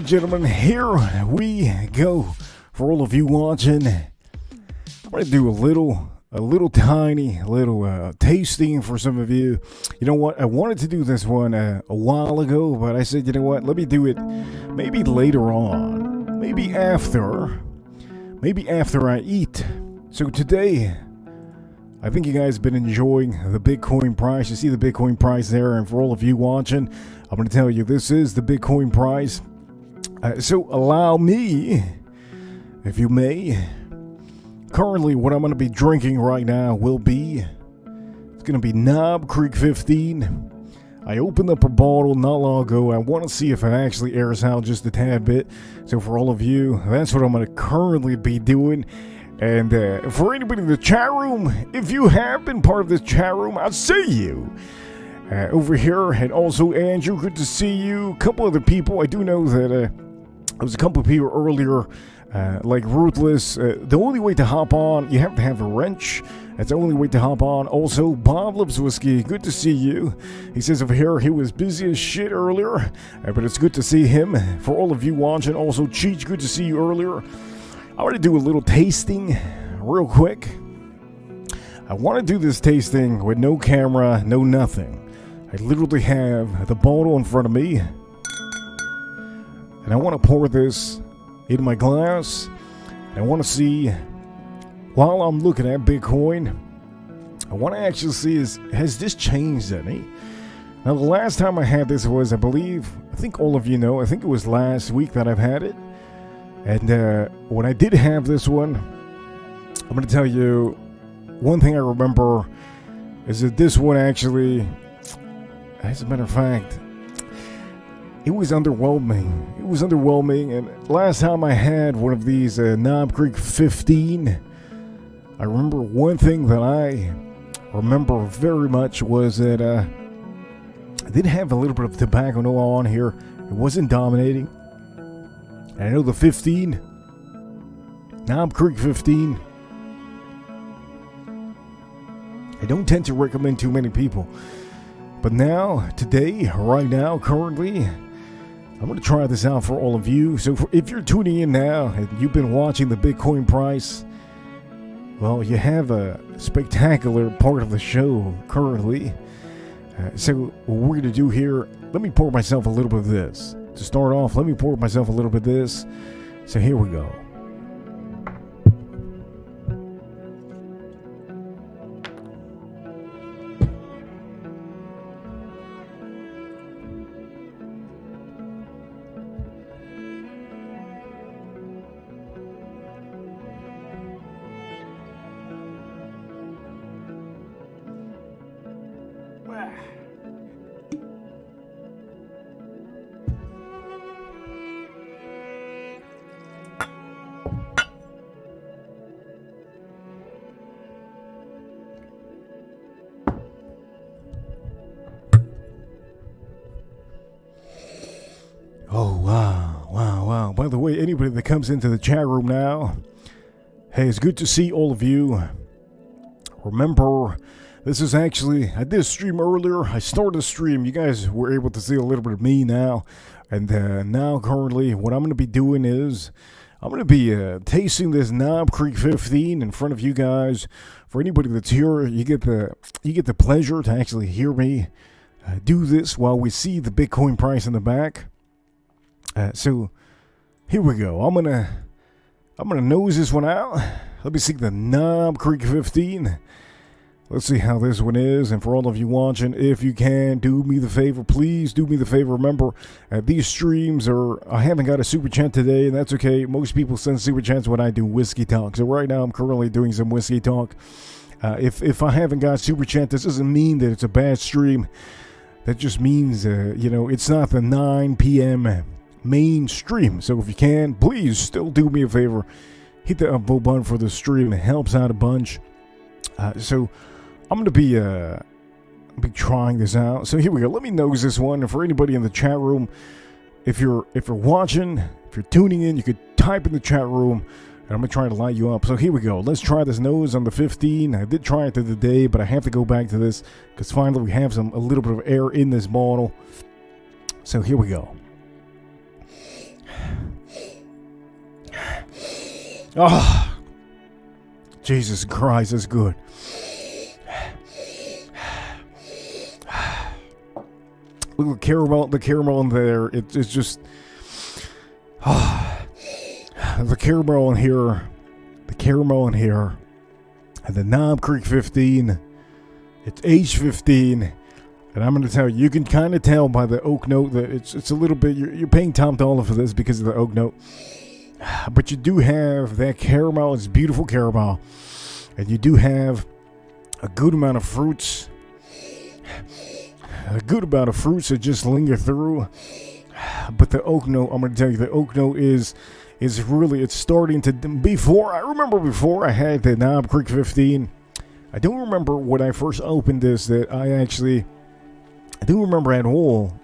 and gentlemen, here we go. For all of you watching, I'm going to do a little tiny tasting for some of you. You know what? I wanted to do this one a while ago, but I said, you know what? Let me do it maybe later on. Maybe after I eat. So today, I think you guys have been enjoying the Bitcoin price. You see the Bitcoin price there, and for all of you watching, I'm going to tell you this is the Bitcoin price. So allow me, if you may. Currently, what I'm going to be drinking right now it's going to be Knob Creek 15. I opened up a bottle not long ago. I want to see if it actually airs out just a tad bit. So for all of you, that's what I'm going to currently be doing. And for anybody in the chat room, if you have been part of this chat room, I'll see you over here. And also Andrew, good to see you. A couple other people. I do know that there was a couple of people earlier, like Ruthless. The only way to hop on, you have to have a wrench. That's the only way to hop on. Also, Bob loves whiskey. Good to see you. He says over here he was busy as shit earlier, but it's good to see him. For all of you watching, also Cheech, good to see you earlier. I want to do a little tasting real quick. I want to do this tasting with no camera, no nothing. I literally have the bottle in front of me, and I want to pour this in my glass. I want to see, while I'm looking at Bitcoin, I want to actually see has this changed any? Now, the last time I had this was, I think all of you know, I think it was last week that I've had it. And when I did have this one, I'm going to tell you, one thing I remember is that this one actually, as a matter of fact, it was underwhelming. It was underwhelming. And last time I had one of these Knob Creek 15, I remember one thing that I remember very much was that I did have a little bit of tobacco on here. It wasn't dominating. And I know the 15, Knob Creek 15, I don't tend to recommend too many people. But now, today, right now, currently, I'm going to try this out for all of you. So if you're tuning in now and you've been watching the Bitcoin price, well, you have a spectacular part of the show currently. So what we're going to do here, let me pour myself a little bit of this. To start off, let me pour myself a little bit of this. So here we go. Oh, wow. By the way, anybody that comes into the chat room now, hey, it's good to see all of you. Remember, this is actually, I did a stream earlier. I started a stream. You guys were able to see a little bit of me now. And now, currently, what I'm going to be doing is, I'm going to be tasting this Knob Creek 15 in front of you guys. For anybody that's here, you get the pleasure to actually hear me do this while we see the Bitcoin price in the back. So here we go. I'm gonna nose this one out. Let me see the Knob Creek 15. Let's see how this one is. And for all of you watching, if you can, do me the favor. Please do me the favor. Remember, these streams I haven't got a super chat today, and that's okay. Most people send super chats when I do whiskey talk. So right now I'm currently doing some whiskey talk. If I haven't got super chat, this doesn't mean that it's a bad stream. That just means, it's not the 9 p.m. mainstream. So if you can, please still do me a favor. Hit the upvote button for the stream. It helps out a bunch. So I'm going to be trying this out. So here we go. Let me nose this one. And for anybody in the chat room, if you're watching, if you're tuning in, you could type in the chat room. And I'm going to try to light you up. So here we go. Let's try this nose on the 15. I did try it the other day, but I have to go back to this because finally we have a little bit of air in this bottle. So here we go. Oh, Jesus Christ, that's good. Look at the caramel in there. It's just, the caramel in here, and the Knob Creek 15. It's age 15, and I'm going to tell you, you can kind of tell by the oak note that it's a little bit. You're paying top dollar for this because of the oak note, but you do have that caramel. It's beautiful caramel, and you do have a good amount of fruits. A good amount of fruits that just linger through. But the oak note, I'm going to tell you, the oak note is really, it's starting to, before I had the Knob Creek 15, I don't remember when I first opened this that I don't remember at all.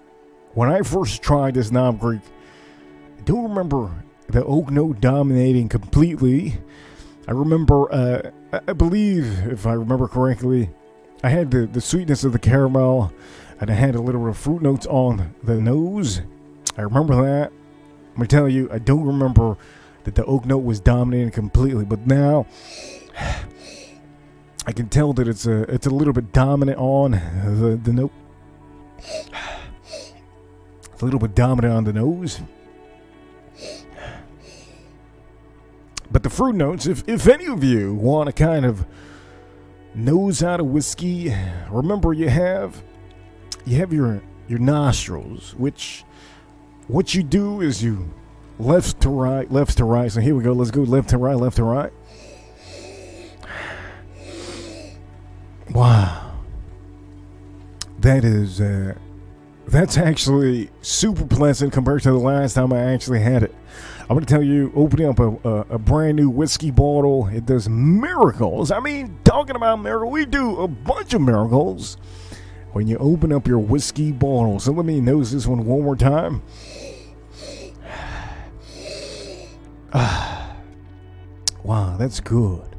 When I first tried this Knob Creek, I don't remember the oak note dominating completely. I remember, I believe, if I remember correctly, I had the sweetness of the caramel, and I had a little bit of fruit notes on the nose. I remember that. I'm going to tell you, I don't remember that the oak note was dominating completely, but now I can tell that it's a little bit dominant on the note. It's a little bit dominant on the nose. But the fruit notes, if any of you want to kind of nose out a whiskey, remember you have your nostrils, which what you do is you left to right. So here we go. Let's go left to right. Wow. That's actually super pleasant compared to the last time I actually had it. I'm going to tell you, opening up a brand new whiskey bottle, it does miracles. I mean, talking about miracles, we do a bunch of miracles when you open up your whiskey bottle. So let me nose this one more time. Wow, that's good.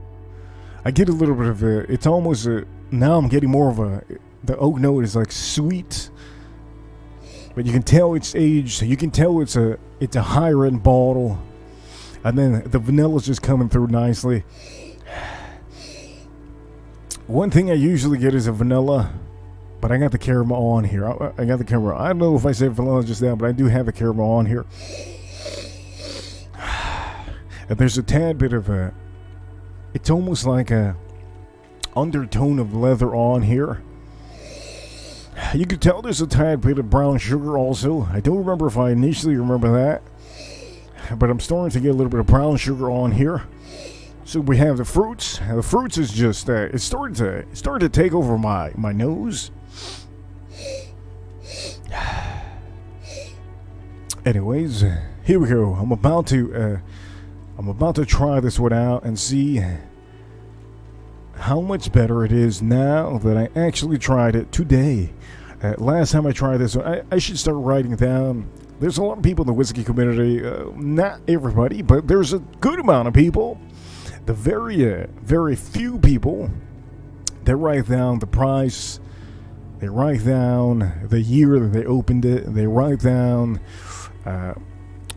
I get a little bit of it's almost now I'm getting more of the oak note is like sweet. But you can tell it's aged. You can tell it's a higher end bottle, and then the vanilla's just coming through nicely. One thing I usually get is a vanilla, but I got the caramel on here. I got the caramel. I don't know if I said vanilla just now, but I do have the caramel on here. And there's a tad bit of it's almost like a undertone of leather on here. You can tell there's a tad bit of brown sugar also. I don't remember if I initially remember that, but I'm starting to get a little bit of brown sugar on here. So we have the fruits. The fruits is just it's starting to take over my nose. Anyways, here we go. I'm about to try this one out and see how much better it is now that I actually tried it today. Last time I tried this, I should start writing down. There's a lot of people in the whiskey community, not everybody, but there's a good amount of people. The very few people that write down the price, they write down the year that they opened it, they write down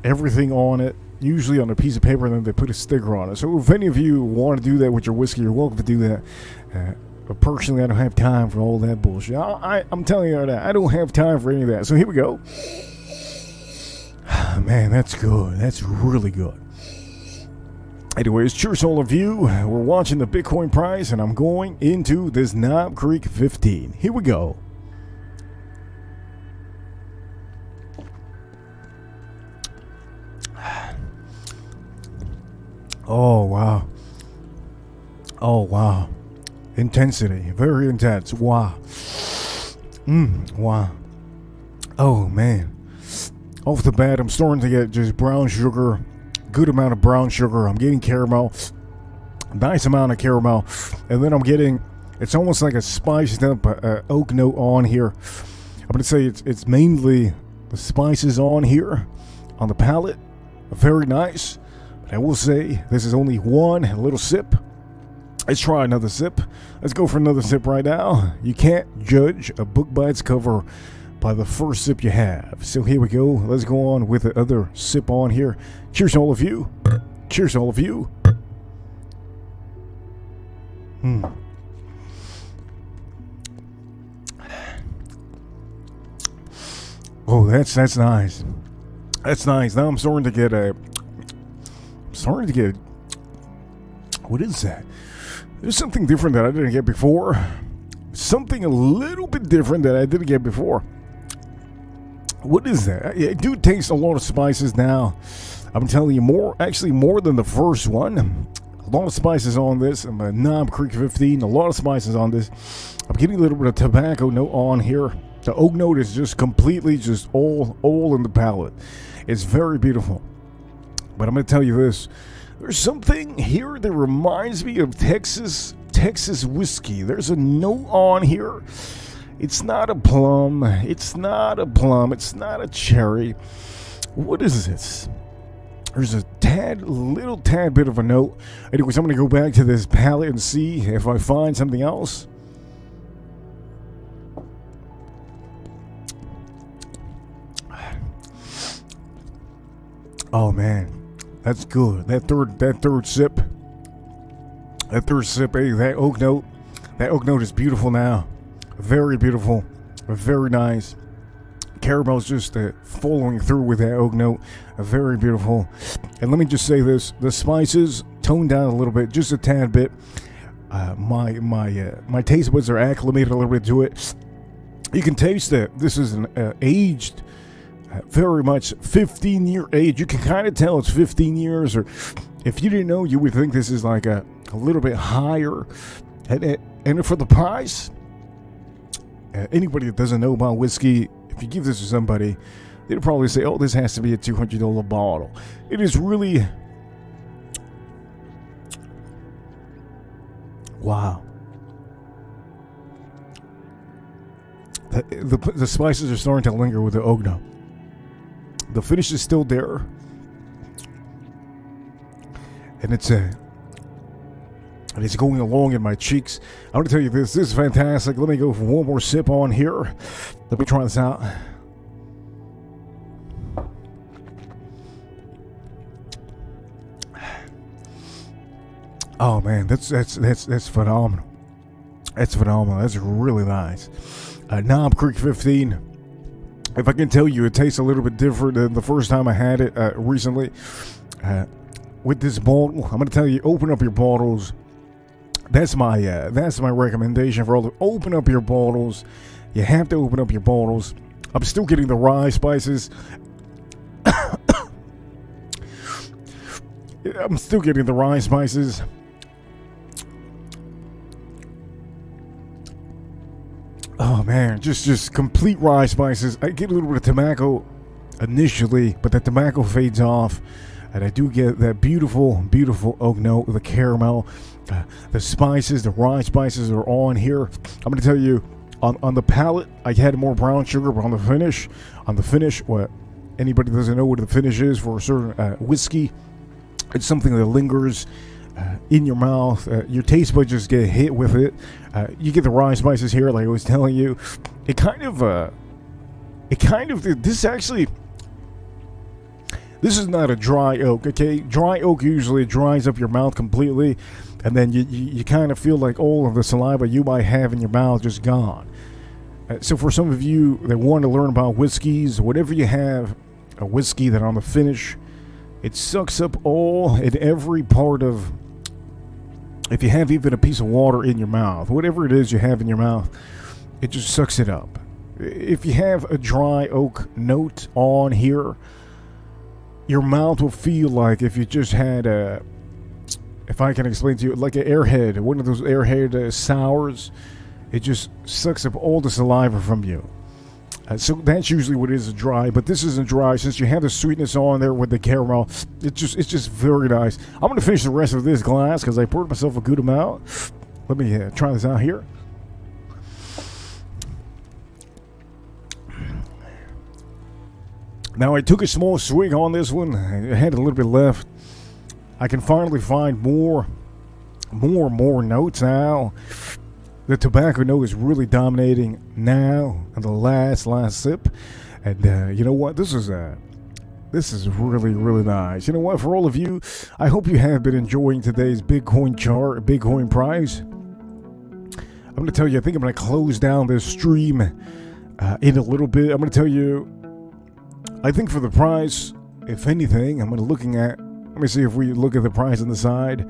everything on it, usually on a piece of paper, and then they put a sticker on it. So if any of you want to do that with your whiskey, you're welcome to do that. But personally, I don't have time for all that bullshit. I'm telling you that. I don't have time for any of that. So here we go. Man, that's good. That's really good. Anyways, cheers all of you. We're watching the Bitcoin price, and I'm going into this Knob Creek 15. Here we go. Oh, wow. Oh, wow. Intensity. Very intense. Wow. Wow. Oh, man. Off the bat, I'm starting to get just brown sugar. Good amount of brown sugar. I'm getting caramel. Nice amount of caramel. And then I'm getting, it's almost like a spiced up oak note on here. I'm going to say it's mainly the spices on here on the palate. Very nice. I will say this is only one little sip. Let's try another sip. Let's go for another sip right now. You can't judge a book by its cover by the first sip you have. So here we go. Let's go on with the other sip on here. Cheers all of you. Cheers all of you. Oh, that's nice. That's nice. Now I'm starting to get what is that? There's something different that I didn't get before. Something a little bit different that I didn't get before. What is that? I do taste a lot of spices now. I'm telling you, more than the first one. A lot of spices on this. I'm a Knob Creek 15. A lot of spices on this. I'm getting a little bit of tobacco note on here. The oak note is just completely just all in the palate. It's very beautiful. But I'm going to tell you this. There's something here that reminds me of Texas whiskey. There's a note on here. It's not a plum. It's not a cherry. What is this? There's a little tad bit of a note. Anyways, I'm going to go back to this palette and see if I find something else. Oh man, that's good. That third sip. Hey, that oak note is beautiful now. Very beautiful, very nice. Caramel's just following through with that oak note. Very beautiful. And let me just say this: the spices toned down a little bit, just a tad bit. My taste buds are acclimated a little bit to it. You can taste that this is an aged, very much 15-year age. You can kind of tell it's 15 years, or if you didn't know, you would think this is like a little bit higher. And for the price, anybody that doesn't know about whiskey, if you give this to somebody, they'd probably say, oh, this has to be a $200 bottle. It is really, wow. The spices are starting to linger with the oak note. The finish is still there, and it's going along in my cheeks. I want to tell you this is fantastic. Let me go for one more sip on here. Let me try this out. Oh man, that's phenomenal. That's phenomenal. That's really nice. Knob Creek 15. If I can tell you, it tastes a little bit different than the first time I had it recently. With this bottle, I'm going to tell you, open up your bottles. That's my recommendation for all. Open up your bottles. You have to open up your bottles. I'm still getting the rye spices. I'm still getting the rye spices. Oh man, just complete rye spices. I get a little bit of tobacco initially, but the tobacco fades off, and I do get that beautiful oak note with the caramel. The spices, the rye spices are on here. I'm going to tell you, on the palate, I had more brown sugar, but on the finish, what anybody doesn't know what the finish is for a certain whiskey, it's something that lingers in your mouth. Your taste buds just get hit with it. You get the rye spices here, like I was telling you. This is not a dry oak, okay? Dry oak usually dries up your mouth completely, and then you kind of feel like all of the saliva you might have in your mouth just gone. So for some of you that want to learn about whiskeys, whatever you have, a whiskey that on the finish, it sucks up all and every part of. If you have even a piece of water in your mouth, whatever it is you have in your mouth, it just sucks it up. If you have a dry oak note on here, your mouth will feel like if you just had if I can explain to you, like an airhead, one of those airhead sours, it just sucks up all the saliva from you. So that's usually what it is, dry, but this isn't dry since you have the sweetness on there with the caramel. It's just very nice. I'm going to finish the rest of this glass because I poured myself a good amount. Let me try this out here. Now I took a small swig on this one. I had a little bit left. I can finally find more notes now. The tobacco note is really dominating now in the last sip, and you know what? This is really nice. You know what? For all of you, I hope you have been enjoying today's Bitcoin chart, Bitcoin price. I'm going to tell you, I think I'm going to close down this stream in a little bit. I'm going to tell you, I think for the price, if anything, I'm going to looking at, let me see if we look at the price on the side.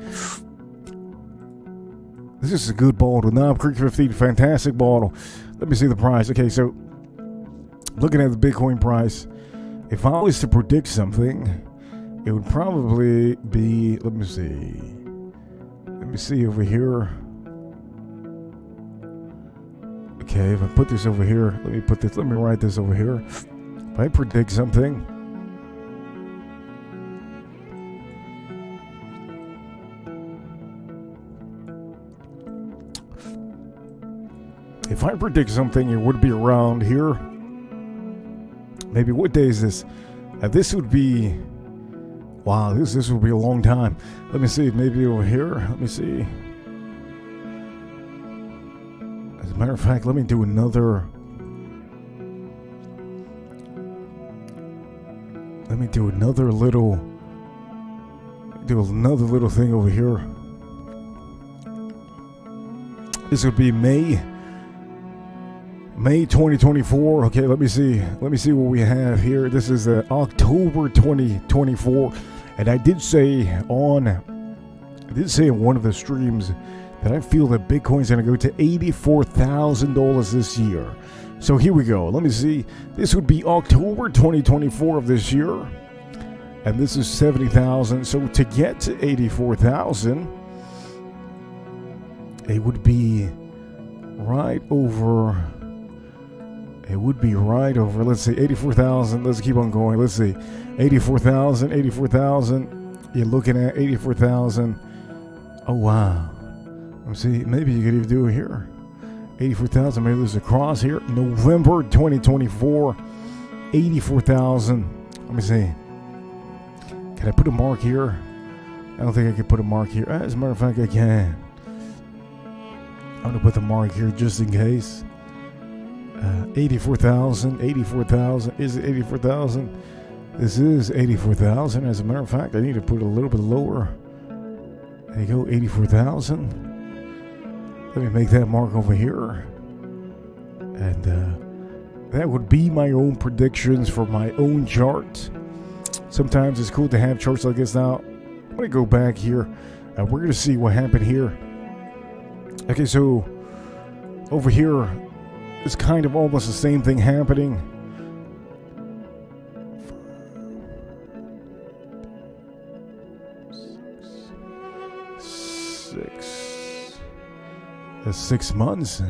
This is a good bottle. Knob Creek 15, fantastic bottle. Let me see the price. Okay, so looking at the Bitcoin price, if I was to predict something, it would probably be, let me see over here. Okay, if I put this over here, let me write this over here. If I predict something, it would be around here. Maybe what day is this? This would be, wow, this would be a long time. Let me see, maybe over here. Let me see. As a matter of fact, let me do another. Let me do another little thing over here. This would be May 2024. Okay, let me see what we have here. This is October 2024, and I did say in one of the streams that I feel that Bitcoin's going to go to $84,000 this year. So here we go. Let me see. This would be October 2024 of this year, and this is 70,000. So to get to 84,000, it would be right over. It would be right over, let's see, 84,000. Let's keep on going. Let's see, 84,000. You're looking at 84,000. Oh, wow. Let's see, maybe you could even do it here. 84,000, maybe there's a cross here. November 2024, 84,000. Let me see. Can I put a mark here? I don't think I can put a mark here. As a matter of fact, I can. I'm going to put the mark here just in case. 84,000. Is it 84,000? This is 84,000. As a matter of fact, I need to put it a little bit lower. There you go, 84,000. Let me make that mark over here. And that would be my own predictions for my own chart. Sometimes it's cool to have charts like this. Now, I'm going to go back here. We're going to see what happened here. Okay, so over here, it's kind of almost the same thing happening. That's 6 months.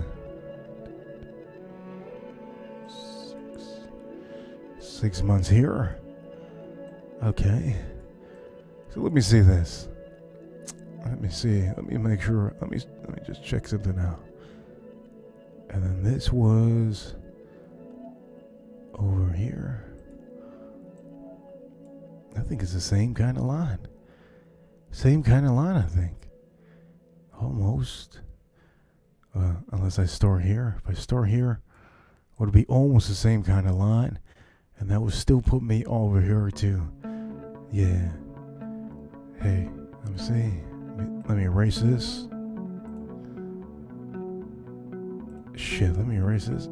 6 months here. Okay. So let me see this. Let me see. Let me make sure. Let me just check something out. And then this was over here. I think it's the same kind of line. Same kind of line, I think. Almost. Unless I start here. If I start here, it would be almost the same kind of line. And that would still put me over here too. Yeah. Hey, let me see. Let me erase this. Shit, let me erase this.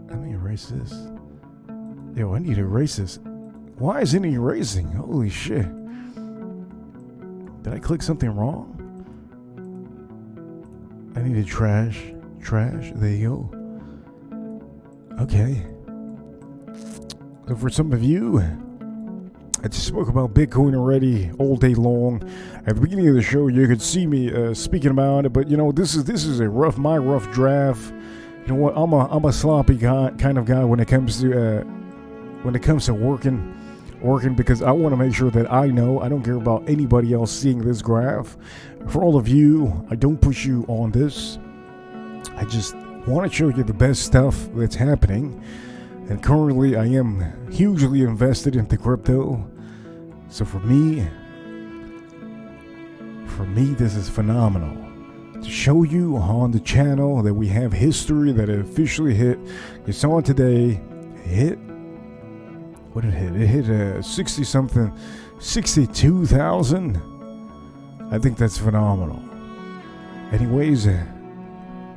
Let me erase this. Yo, I need to erase this. Why isn't he erasing? Holy shit. Did I click something wrong? I need to trash. There you go. Okay. So for some of you, I just spoke about Bitcoin already all day long. At the beginning of the show, you could see me speaking about it, but you know, this is my rough draft. You know what? I'm a sloppy guy, kind of guy when it comes to working because I want to make sure that I know. I don't care about anybody else seeing this graph. For all of you, I don't push you on this. I just want to show you the best stuff that's happening. And currently, I am hugely invested into crypto. So for me, this is phenomenal. To show you on the channel that we have history that it officially hit. You saw it today. It hit. What did it hit? It hit 60-something, 62,000. I think that's phenomenal. Anyways,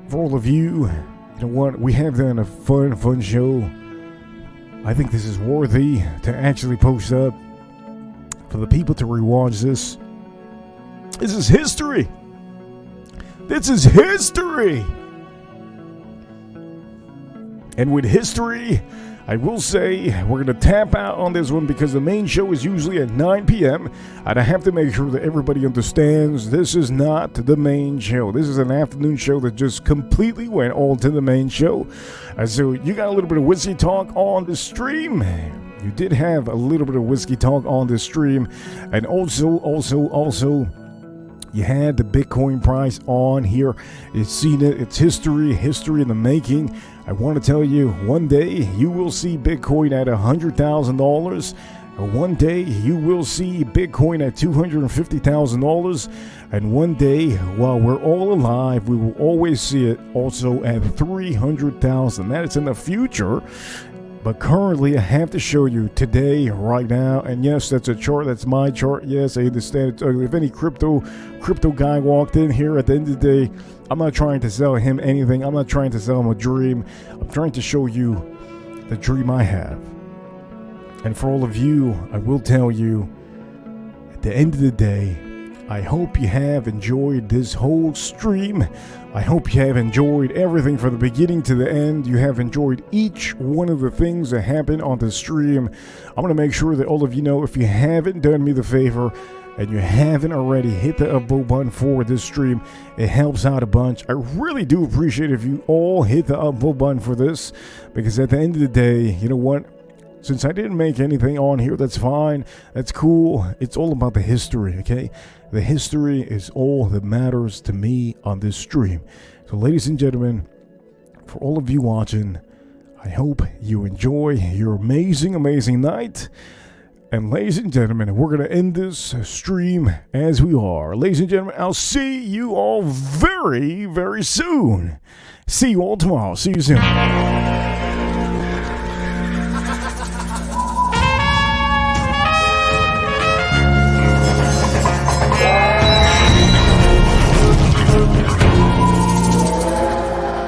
for all of you, you know what? We have done a fun show. I think this is worthy to actually post up for the people to rewatch this. This is history. This is history. And with history, I will say we're going to tap out on this one because the main show is usually at 9 p.m. And I have to make sure that everybody understands this is not the main show. This is an afternoon show that just completely went all to the main show. And so you got a little bit of whiskey talk on the stream. You did have a little bit of whiskey talk on the stream. And also, you had the Bitcoin price on here. It's seen it. It's history in the making. I want to tell you, one day you will see Bitcoin at $100,000. One day you will see Bitcoin at $250,000. And one day, while we're all alive, we will always see it also at $300,000. That is in the future. But currently, I have to show you today, right now, and yes, that's a chart. That's my chart. Yes, I understand it. If any crypto guy walked in here, at the end of the day, I'm not trying to sell him anything. I'm not trying to sell him a dream. I'm trying to show you the dream I have. And for all of you, I will tell you, at the end of the day, I hope you have enjoyed this whole stream. I hope you have enjoyed everything from the beginning to the end. You have enjoyed each one of the things that happen on the stream. I'm going to make sure that all of you know, if you haven't done me the favor and you haven't already, hit the upvote button for this stream. It helps out a bunch. I really do appreciate if you all hit the upvote button for this, because at the end of the day, you know what? Since I didn't make anything on here, that's fine. That's cool. It's all about the history, okay? The history is all that matters to me on this stream. So, ladies and gentlemen, for all of you watching, I hope you enjoy your amazing night. And ladies and gentlemen, we're going to end this stream as we are. Ladies and gentlemen, I'll see you all very soon. See you all tomorrow. See you soon.